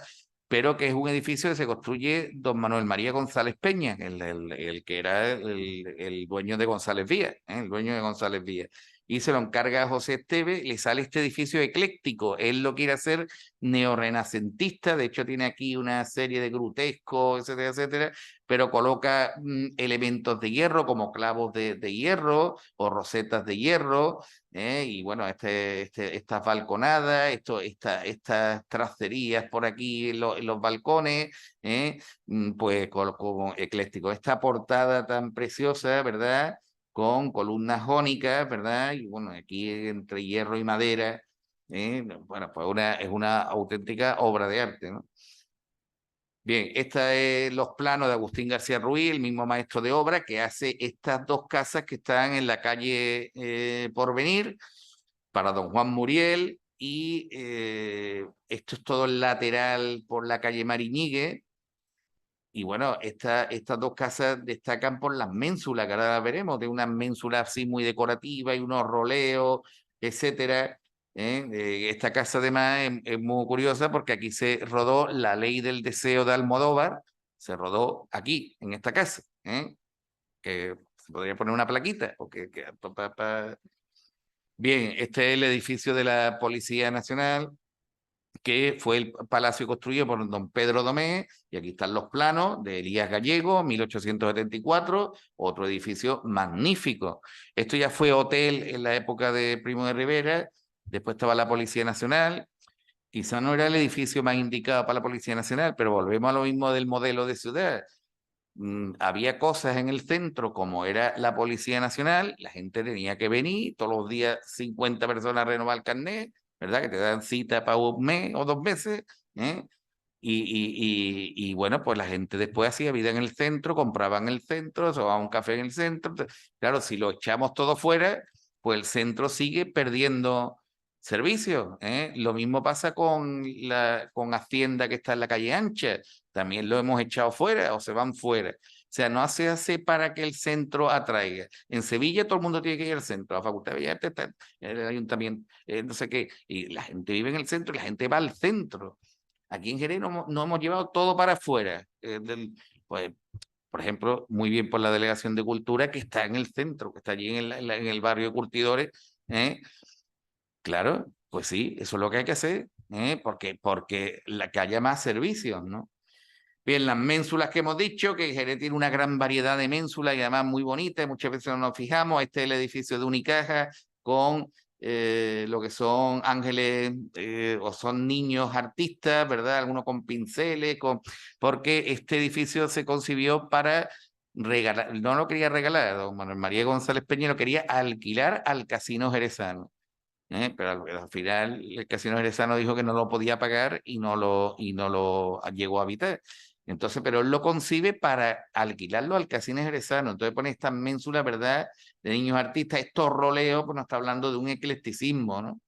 pero que es un edificio que se construye don Manuel María González Peña, el que era el dueño de González Vía, el dueño de González Vía. Y se lo encarga a José Esteve, le sale este edificio ecléctico. Él lo quiere hacer neorrenacentista, de hecho tiene aquí una serie de grutescos, etcétera, etcétera, pero coloca elementos de hierro como clavos de hierro o rosetas de hierro, y bueno, estas balconadas, estas tracerías por aquí en los balcones, pues como ecléctico. Esta portada tan preciosa, ¿verdad? Con columnas jónicas, ¿verdad? Y bueno, aquí entre hierro y madera, bueno, pues es una auténtica obra de arte, ¿no? Bien, esta es los planos de Agustín García Ruiz, el mismo maestro de obra, que hace estas dos casas que están en la calle Porvenir, para don Juan Muriel, y esto es todo el lateral por la calle Mariñigue. Y bueno, estas dos casas destacan por las ménsulas, que ahora las veremos, de unas ménsulas así muy decorativas y unos roleos, etcétera. Esta casa además es muy curiosa porque aquí se rodó La Ley del Deseo de Almodóvar, se rodó aquí, en esta casa, que se podría poner una plaquita. Bien, este es el edificio de la Policía Nacional, que fue el palacio construido por don Pedro Domé, y aquí están los planos de Elías Gallego, 1874, otro edificio magnífico. Esto ya fue hotel en la época de Primo de Rivera, después estaba la Policía Nacional, quizá no era el edificio más indicado para la Policía Nacional, pero volvemos a lo mismo del modelo de ciudad. Había cosas en el centro, como era la Policía Nacional, la gente tenía que venir, todos los días 50 personas a renovar el carnet, ¿verdad? Que te dan cita para un mes o 2 meses, ¿eh? Y bueno, pues la gente después hacía vida en el centro, compraban en el centro, se tomaban un café en el centro. Claro, si lo echamos todo fuera, pues el centro sigue perdiendo servicios, ¿eh? Lo mismo pasa con Hacienda, que está en la calle Ancha, también lo hemos echado fuera o se van fuera. sea, no se hace para que el centro atraiga. En Sevilla todo el mundo tiene que ir al centro, la Facultad de Bellas Artes, el ayuntamiento, no sé qué, y la gente vive en el centro y la gente va al centro. Aquí en Jerez no hemos llevado todo para afuera. Pues, por ejemplo, muy bien por la Delegación de Cultura que está en el centro, que está allí en el barrio de Curtidores. Claro, pues sí, eso es lo que hay que hacer, porque que haya más servicios, ¿no? Bien, las ménsulas que hemos dicho, que Jerez tiene una gran variedad de ménsulas y además muy bonitas, muchas veces no nos fijamos. Este es el edificio de Unicaja con lo que son ángeles o son niños artistas, ¿verdad? Algunos con pinceles, porque este edificio se concibió para regalar, no lo quería regalar, don Manuel María González Peña lo quería alquilar al Casino Jerezano. Pero al final el Casino Jerezano dijo que no lo podía pagar y no lo llegó a habitar. Entonces, pero él lo concibe para alquilarlo al Casino Jerezano. Entonces pone estas ménsulas, ¿verdad? De niños artistas, estos roleos, pues nos está hablando de un eclecticismo, ¿no?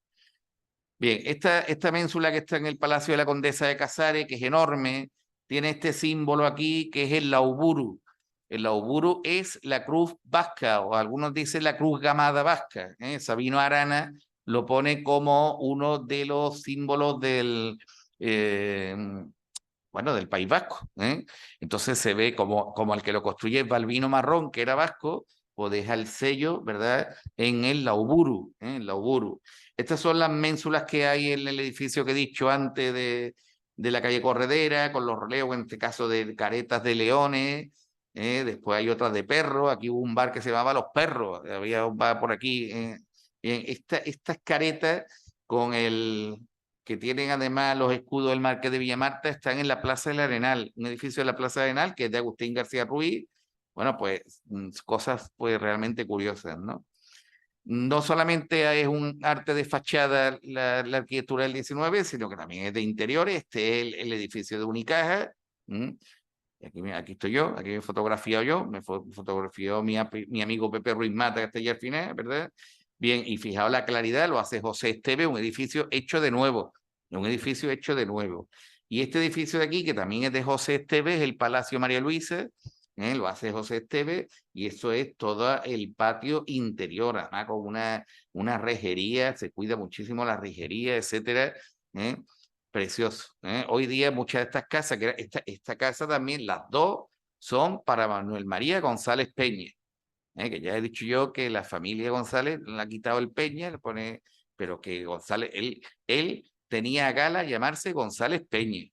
Bien, esta ménsula que está en el Palacio de la Condesa de Casares, que es enorme, tiene este símbolo aquí que es el lauburu. El lauburu es la cruz vasca, o algunos dicen la cruz gamada vasca. Sabino Arana lo pone como uno de los símbolos eh, del País Vasco. Entonces se ve como el que lo construye es Balbino Marrón, que era vasco, o deja el sello, ¿verdad?, en el Lauburu. El Lauburu. Estas son las ménsulas que hay en el edificio que he dicho antes de la calle Corredera, con los roleos, en este caso de caretas de leones. Después hay otras de perros. Aquí hubo un bar que se llamaba Los Perros. Había un bar por aquí. Estas caretas con que tienen además los escudos del Marqués de Villamarta, están en la Plaza del Arenal, un edificio de la Plaza del Arenal que es de Agustín García Ruiz. Bueno, pues cosas pues realmente curiosas, ¿no? No solamente es un arte de fachada la arquitectura del 19, sino que también es de interiores. Este es el edificio de Unicaja. Aquí estoy yo, aquí me he fotografiado yo, me fotografió mi amigo Pepe Ruiz Mata, que está allá al final, ¿verdad? Bien, y fijaos la claridad, lo hace José Esteve, un edificio hecho de nuevo, un edificio hecho de nuevo. Y este edificio de aquí, que también es de José Esteve, es el Palacio María Luisa, lo hace José Esteve, y eso es todo el patio interior, además con una rejería, se cuida muchísimo la rejería, etcétera. Precioso. Hoy día muchas de estas casas, esta casa también, las dos son para Manuel María González Peña. Que ya he dicho yo que la familia González le ha quitado el Peña, le pone, pero que González, él tenía a gala llamarse González Peña.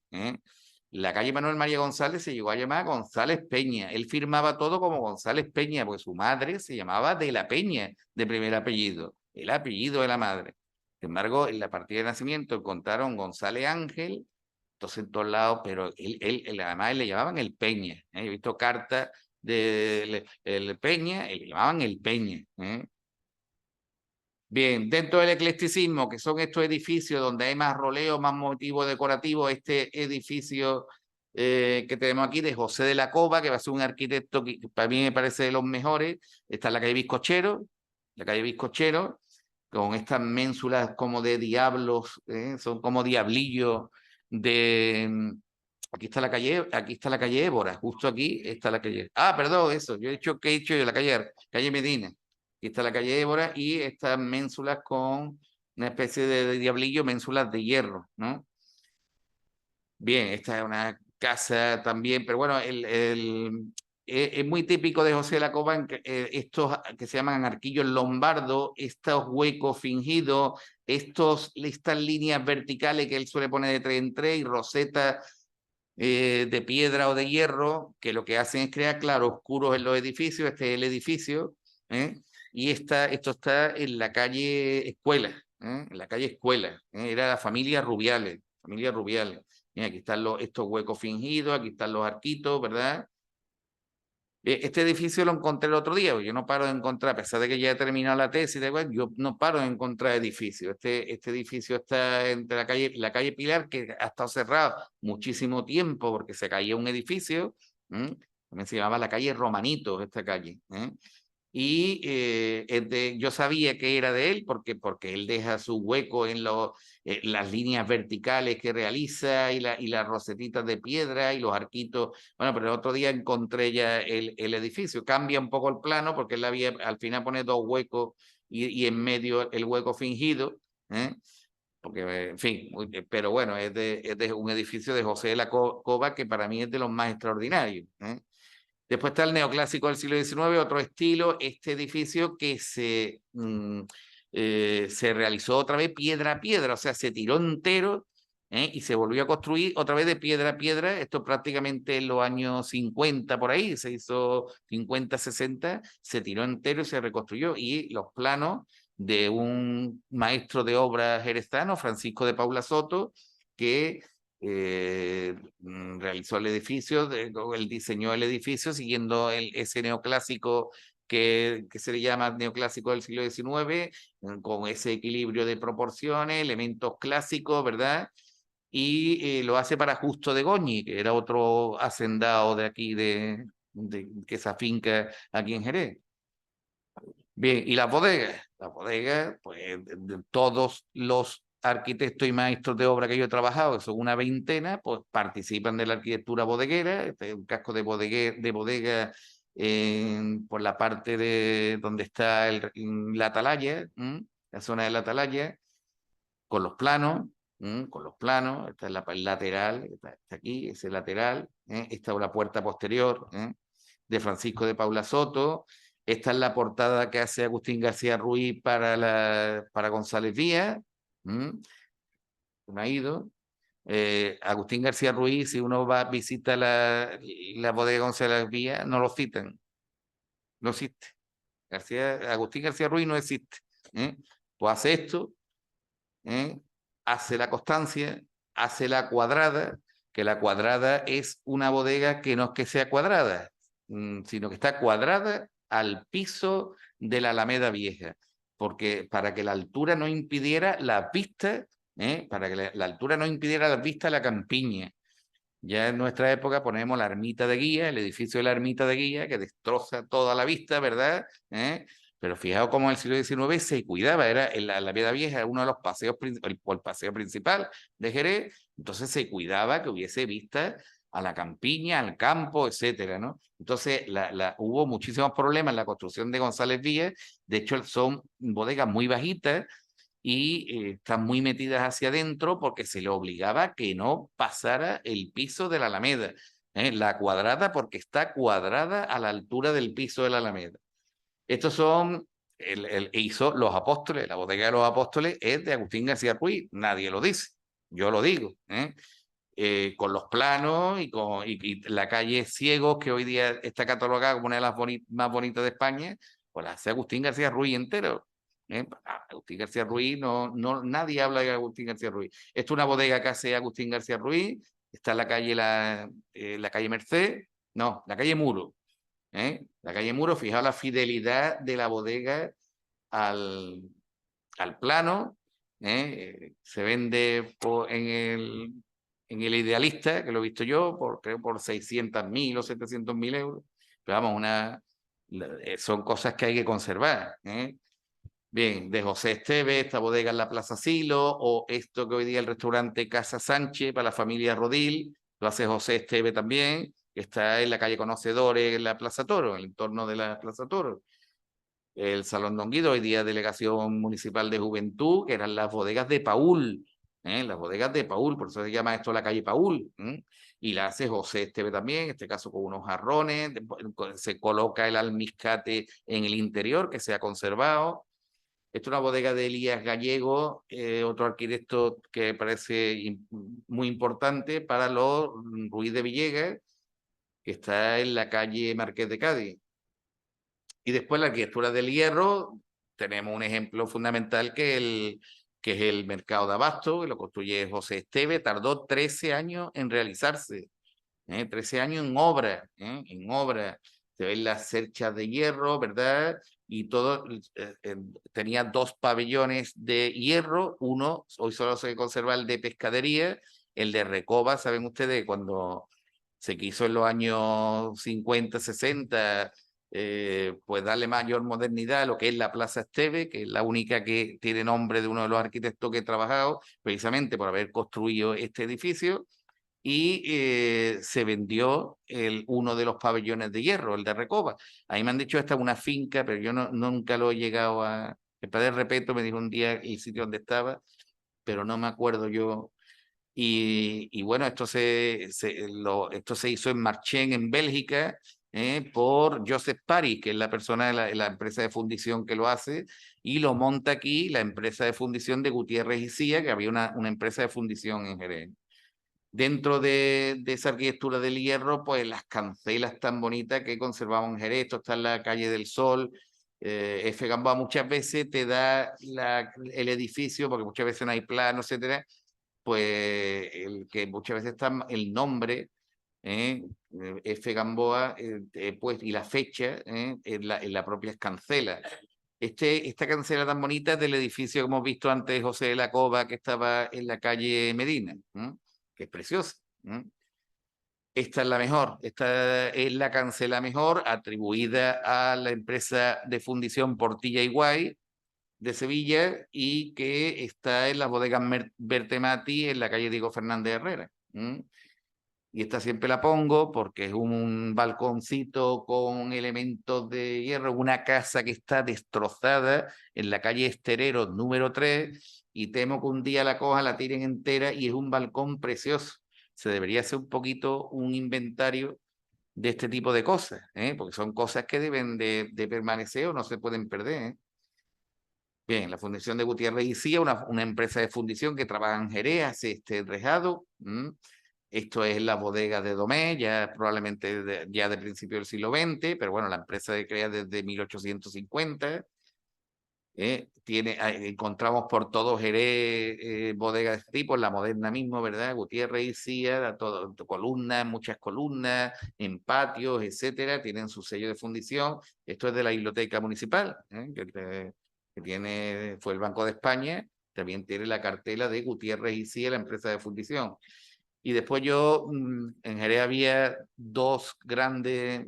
La calle Manuel María González se llegó a llamar González Peña. Él firmaba todo como González Peña, porque su madre se llamaba De la Peña, de primer apellido, el apellido de la madre. Sin embargo, en la partida de nacimiento encontraron González Ángel, entonces en todos lados, pero además le llamaban el Peña. He visto cartas el Peña, le llamaban el Peña. Bien, dentro del eclecticismo, que son estos edificios donde hay más roleo, más motivo decorativo, este edificio que tenemos aquí de José de la Cova, que va a ser un arquitecto que para mí me parece de los mejores, está en la calle Bizcochero, con estas ménsulas como de diablos, son como diablillos de... Aquí está la calle Évora, justo aquí está la calle. Ah, perdón, eso, yo he dicho que he dicho yo, la calle Medina. Aquí está la calle Évora y estas ménsulas con una especie de diablillo, ménsulas de hierro, ¿no? Bien, esta es una casa también, pero bueno, es muy típico de José de la Cova estos que se llaman arquillos lombardos, estos huecos fingidos, estas líneas verticales que él suele poner de 3 en 3 y rosetas de piedra o de hierro, que lo que hacen es crear claroscuros en los edificios. Este es el edificio, y esto está en la calle Escuela, en la calle Escuela, era la familia Rubiales, Mira, aquí están estos huecos fingidos, aquí están los arquitos, ¿verdad? Este edificio lo encontré el otro día, yo no paro de encontrar, a pesar de que ya he terminado la tesis, yo no paro de encontrar edificios. Este edificio está entre la calle Pilar, que ha estado cerrado muchísimo tiempo porque se caía un edificio, también se llamaba la calle Romanitos, esta calle. y yo sabía que era de él porque él deja su hueco en las líneas verticales que realiza y las rosetitas de piedra y los arquitos. Bueno, pero el otro día encontré ya el edificio. Cambia un poco el plano porque él al final pone dos huecos y en medio el hueco fingido, ¿eh? Porque, en fin, pero bueno, es de un edificio de José de la Cova que para mí es de los más extraordinarios, ¿eh? Después está el neoclásico del siglo XIX, otro estilo, este edificio que se realizó otra vez piedra a piedra, o sea, se tiró entero, y se volvió a construir otra vez de piedra a piedra, esto prácticamente en los años 50 por ahí, se hizo 50, 60, se tiró entero y se reconstruyó, y los planos de un maestro de obra jerezano, Francisco de Paula Soto, que realizó el edificio, él diseñó el edificio siguiendo ese neoclásico que se le llama neoclásico del siglo XIX, con ese equilibrio de proporciones, elementos clásicos, ¿verdad? Y lo hace para Justo de Goñi, que era otro hacendado de aquí, de esa finca aquí en Jerez. Bien, y las bodegas, pues todos los arquitectos y maestros de obra que yo he trabajado, que son una veintena, pues participan de la arquitectura bodeguera, este es un casco de bodega por la parte de donde está la atalaya, la zona de la atalaya, con los planos, esta es el lateral, está aquí, ese lateral, esta es la puerta posterior, de Francisco de Paula Soto. Esta es la portada que hace Agustín García Ruiz para González Vía. No ha ido. Agustín García Ruiz, si uno va visita la bodega González Vía, no lo citan. No existe. Agustín García Ruiz no existe. Pues hace esto, hace la Constancia, hace la Cuadrada, que la Cuadrada es una bodega que no es que sea cuadrada, sino que está cuadrada al piso de la Alameda Vieja, porque para que la altura no impidiera las vistas, para que la altura no impidiera las vistas a la campiña. Ya en nuestra época ponemos la ermita de Guía, el edificio de la ermita de Guía, que destroza toda la vista, ¿verdad? Pero fijaos cómo en el siglo XIX se cuidaba, era en la Alameda Vieja, uno de los paseos, el paseo principal de Jerez, entonces se cuidaba que hubiese vista a la campiña, al campo, etcétera, ¿no? Entonces hubo muchísimos problemas en la construcción de González Villa, de hecho son bodegas muy bajitas, y están muy metidas hacia adentro porque se le obligaba a que no pasara el piso de la Alameda. La Cuadrada porque está cuadrada a la altura del piso de la Alameda. Estos son, hizo Los Apóstoles, la bodega de Los Apóstoles es de Agustín García Ruiz, nadie lo dice, yo lo digo, con los planos y la calle Ciegos, que hoy día está catalogada como una de las más bonitas de España, pues la hace Agustín García Ruiz entero. Agustín García Ruiz, nadie habla de Agustín García Ruiz. Esto es una bodega que hace Agustín García Ruiz, está en la calle Merced, no, la calle Muro. La calle Muro, fijaos la fidelidad de la bodega al plano, se vende en el Idealista, que lo he visto yo, creo por 600.000 o 700.000 euros. Pero vamos, son cosas que hay que conservar. Bien, de José Esteve, esta bodega en la Plaza Silo, o esto que hoy día el restaurante Casa Sánchez para la familia Rodil, lo hace José Esteve también, que está en la calle Conocedores, en la Plaza Toro, en el entorno de la Plaza Toro. El Salón Don Guido, hoy día Delegación Municipal de Juventud, que eran las bodegas de Paul, las bodegas de Paul, por eso se llama esto la calle Paul, y la hace José Esteve también, en este caso con unos jarrones, se coloca el almizcate en el interior, que se ha conservado. Esto es una bodega de Elías Gallego, otro arquitecto que parece muy importante para los Ruiz de Villegas, que está en la calle Marqués de Cádiz. Y después la arquitectura del hierro, tenemos un ejemplo fundamental que es el mercado de abasto, que lo construye José Esteve, tardó 13 años en realizarse, 13 años en obra, en obra. Se ven las cerchas de hierro, ¿verdad? Y todo, tenía 2 pabellones de hierro, uno, hoy solo se conserva el de pescadería, el de Recoba, saben ustedes, cuando se quiso en los años 50, 60 pues darle mayor modernidad a lo que es la Plaza Esteve, que es la única que tiene nombre de uno de los arquitectos que he trabajado, precisamente por haber construido este edificio, y se vendió uno de los pabellones de hierro, el de Recoba. Ahí me han dicho esta es una finca, pero yo nunca lo he llegado a... El padre Repeto me dijo un día el sitio donde estaba, pero no me acuerdo yo. Y bueno, esto se hizo en Marchén, en Bélgica, por Joseph Paris, que es la persona de la empresa de fundición que lo hace, y lo monta aquí la empresa de fundición de Gutiérrez y Cía, que había una empresa de fundición en Jerez. Dentro de esa arquitectura del hierro, pues las cancelas tan bonitas que conservamos en Jerez, esto está en la calle del Sol. F. Gamboa muchas veces te da el edificio, porque muchas veces no hay plano, etcétera, pues el que muchas veces está el nombre, F. Gamboa, pues, y la fecha en la propia cancela. Esta cancela tan bonita es del edificio que hemos visto antes, José de la Cova, que estaba en la calle Medina, que es preciosa. Esta es la mejor, esta es la cancela mejor, atribuida a la empresa de fundición Portilla y Guay de Sevilla, y que está en las bodegas Bertemati en la calle Diego Fernández Herrera. Y esta siempre la pongo porque es un balconcito con elementos de hierro, una casa que está destrozada en la calle Esterero número 3, y temo que un día la coja, la tiren entera, y es un balcón precioso. Se debería hacer un poquito un inventario de este tipo de cosas, porque son cosas que deben de permanecer o no se pueden perder. Bien, la Fundación de Gutiérrez y Cía, una empresa de fundición que trabaja en Jerez, hace este enrejado. Esto es la bodega de Domé, ya probablemente ya de principio del siglo XX, pero bueno, la empresa se crea desde 1850. Encontramos por todo Jerez bodegas de este tipo, la moderna mismo, ¿verdad? Gutiérrez y Cía, columnas, muchas columnas, en patios, etcétera, tienen su sello de fundición. Esto es de la biblioteca municipal, que fue el Banco de España, también tiene la cartela de Gutiérrez y Cía, la empresa de fundición. Y después en Jerez había dos grandes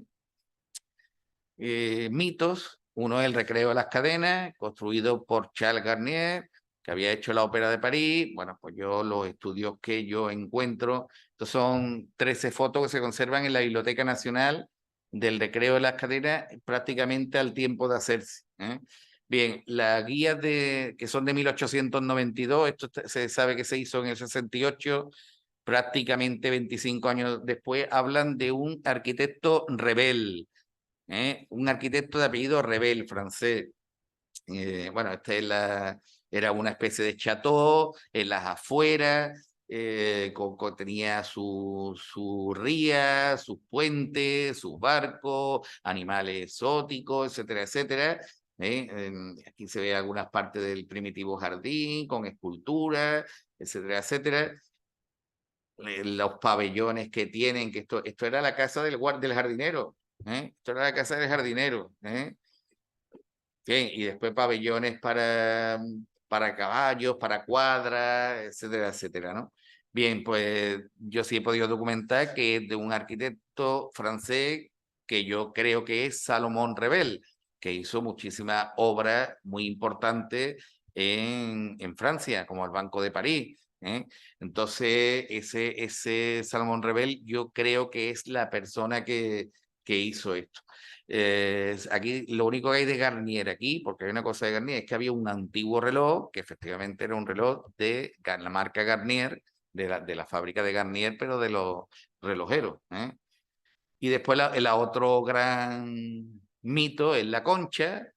mitos. Uno es el Recreo de las Cadenas, construido por Charles Garnier, que había hecho la Ópera de París. Bueno, pues los estudios que yo encuentro, estos son 13 fotos que se conservan en la Biblioteca Nacional del Recreo de las Cadenas, prácticamente al tiempo de hacerse. Bien, las guías que son de 1892, esto se sabe que se hizo en el 68, prácticamente 25 años después, hablan de un arquitecto rebel, un arquitecto de apellido Rebel, francés. Bueno, era una especie de chateau en las afueras, tenía su ría, sus puentes, sus barcos, animales exóticos, etcétera, etcétera. Aquí se ve algunas partes del primitivo jardín con esculturas, etcétera, etcétera. Los pabellones que tienen, que esto era la casa del jardinero, esto era la casa del jardinero. Bien, y después pabellones para caballos, para cuadras, etcétera, etcétera, ¿no? Bien, pues yo sí he podido documentar que es de un arquitecto francés que yo creo que es Salomón Rebel, que hizo muchísimas obras muy importantes en Francia, como el Banco de París. Entonces, ese Salomón Rebel yo creo que es la persona que hizo esto. Aquí lo único que hay de Garnier aquí, porque hay una cosa de Garnier, es que había un antiguo reloj, que efectivamente era un reloj de la marca Garnier, de la fábrica de Garnier, pero de los relojeros. Y después el otro gran mito es la concha,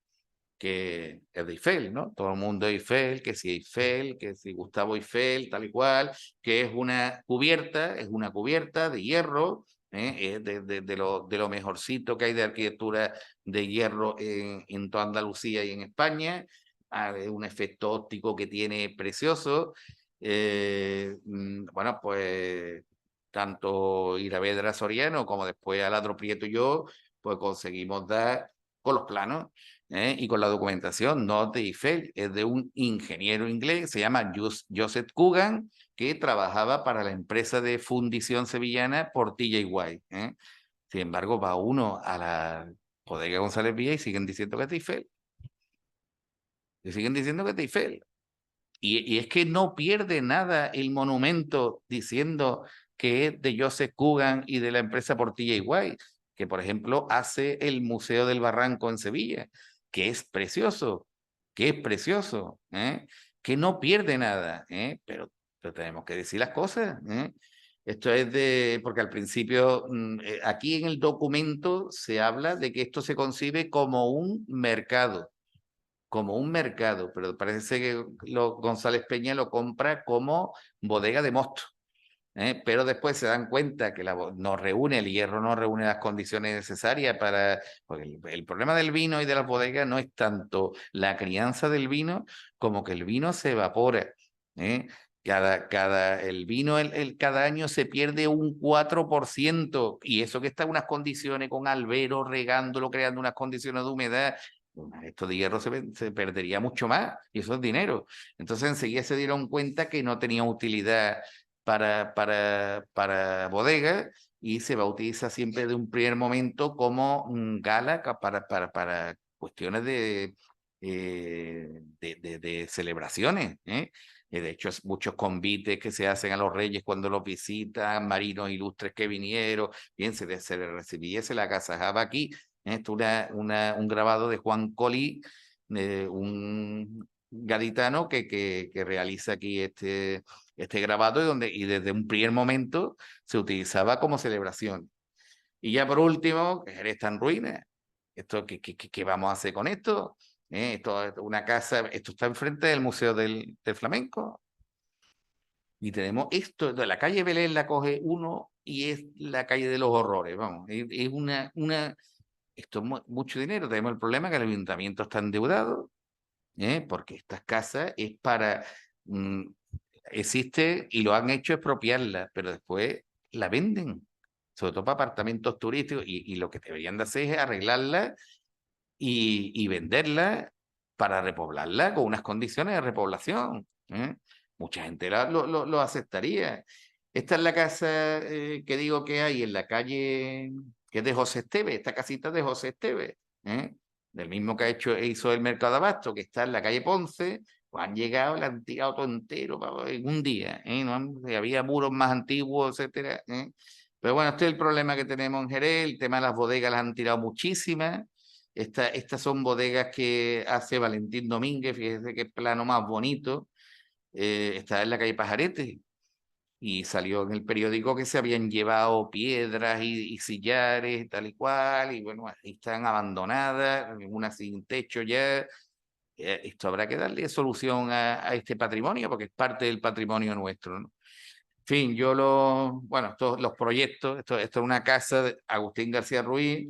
que es de Eiffel, ¿no? Todo el mundo Eiffel, que si Eiffel, que si Gustavo Eiffel, tal y cual, que es una cubierta de hierro, es de lo mejorcito que hay de arquitectura de hierro en toda Andalucía y en España. Un efecto óptico que tiene precioso. Bueno, pues tanto Iravedra Soriano como después Aladro Prieto y yo, pues conseguimos dar con los planos y con la documentación, no de Eiffel, es de un ingeniero inglés, se llama Joseph Coogan, que trabajaba para la empresa de fundición sevillana Portilla y Guay. Sin embargo, va uno Bodega González Villa y siguen diciendo que es de Eiffel. Y siguen diciendo que es de Eiffel. Y es que no pierde nada el monumento diciendo que es de Joseph Coogan y de la empresa Portilla y Guay, que por ejemplo hace el Museo del Barranco en Sevilla, que es precioso, que no pierde nada, pero tenemos que decir las cosas. Esto es porque al principio, aquí en el documento se habla de que esto se concibe como un mercado, pero parece que González Peña lo compra como bodega de mosto. Pero después se dan cuenta que no reúne, el hierro no reúne las condiciones necesarias para... Porque el problema del vino y de las bodegas no es tanto la crianza del vino como que el vino se evapora. ¿eh? El vino cada año se pierde un 4% y eso que está en unas condiciones con albero, regándolo, creando unas condiciones de humedad. Esto de hierro se perdería mucho más y eso es dinero. Entonces enseguida se dieron cuenta que no tenía utilidad para bodega y se bautiza siempre de un primer momento como gala para cuestiones de celebraciones. De hecho, muchos convites que se hacen a los reyes cuando los visitan, marinos ilustres que vinieron, bien, se les recibía, se la agasajaba aquí. Esto un grabado de Juan Colí, un gaditano que realiza aquí este grabado y desde un primer momento se utilizaba como celebración. Y ya por último, Jerez está en ruinas. ¿Qué vamos a hacer con esto? Esto es una casa, esto está enfrente del Museo del Flamenco. Y tenemos esto, la calle Belén la coge uno y es la calle de los horrores, vamos. Es esto es mucho dinero. Tenemos el problema que el ayuntamiento está endeudado, porque estas casas es para... existe y lo han hecho expropiarla, pero después la venden, sobre todo para apartamentos turísticos, y lo que deberían de hacer es arreglarla y venderla para repoblarla con unas condiciones de repoblación. Mucha gente lo aceptaría. Esta es la casa que digo que hay en la calle, que es de José Esteves, esta casita es de José Esteves, del mismo que hizo el Mercado de Abasto, que está en la calle Ponce. Pues han llegado, le han tirado todo entero en un día. Había muros más antiguos, etcétera. Pero bueno, este es el problema que tenemos en Jerez. El tema de las bodegas las han tirado muchísimas. Estas son bodegas que hace Valentín Domínguez, fíjese qué plano más bonito. Está en la calle Pajarete y salió en el periódico que se habían llevado piedras y sillares, tal y cual, y bueno, ahí están abandonadas, una sin techo ya. Esto habrá que darle solución a este patrimonio porque es parte del patrimonio nuestro, ¿no? En fin, bueno, todos los proyectos, esto es una casa de Agustín García Ruiz,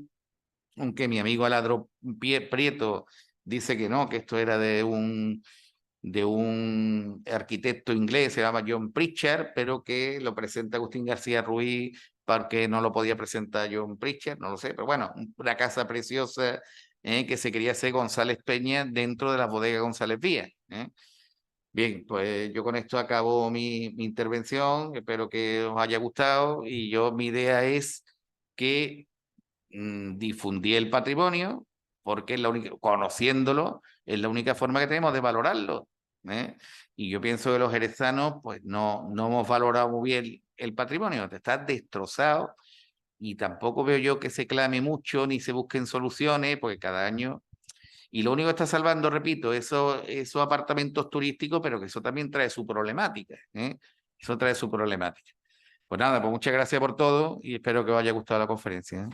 aunque mi amigo Aladro Prieto dice que no, que esto era de un arquitecto inglés, se llama John Pritchard, pero que lo presenta Agustín García Ruiz porque no lo podía presentar John Pritchard, no lo sé, pero bueno, una casa preciosa que se quería hacer González Peña dentro de la bodega González Vía. Bien, pues yo con esto acabo mi intervención, espero que os haya gustado y mi idea es que difundir el patrimonio, porque es la única, conociéndolo, es la única forma que tenemos de valorarlo. Y yo pienso que los jerezanos, pues no hemos valorado muy bien el patrimonio, está destrozado y tampoco veo yo que se clame mucho ni se busquen soluciones, porque cada año... Y lo único que está salvando, repito, esos apartamentos turísticos, pero que eso también trae su problemática. Eso trae su problemática. Pues nada, pues muchas gracias por todo y espero que os haya gustado la conferencia.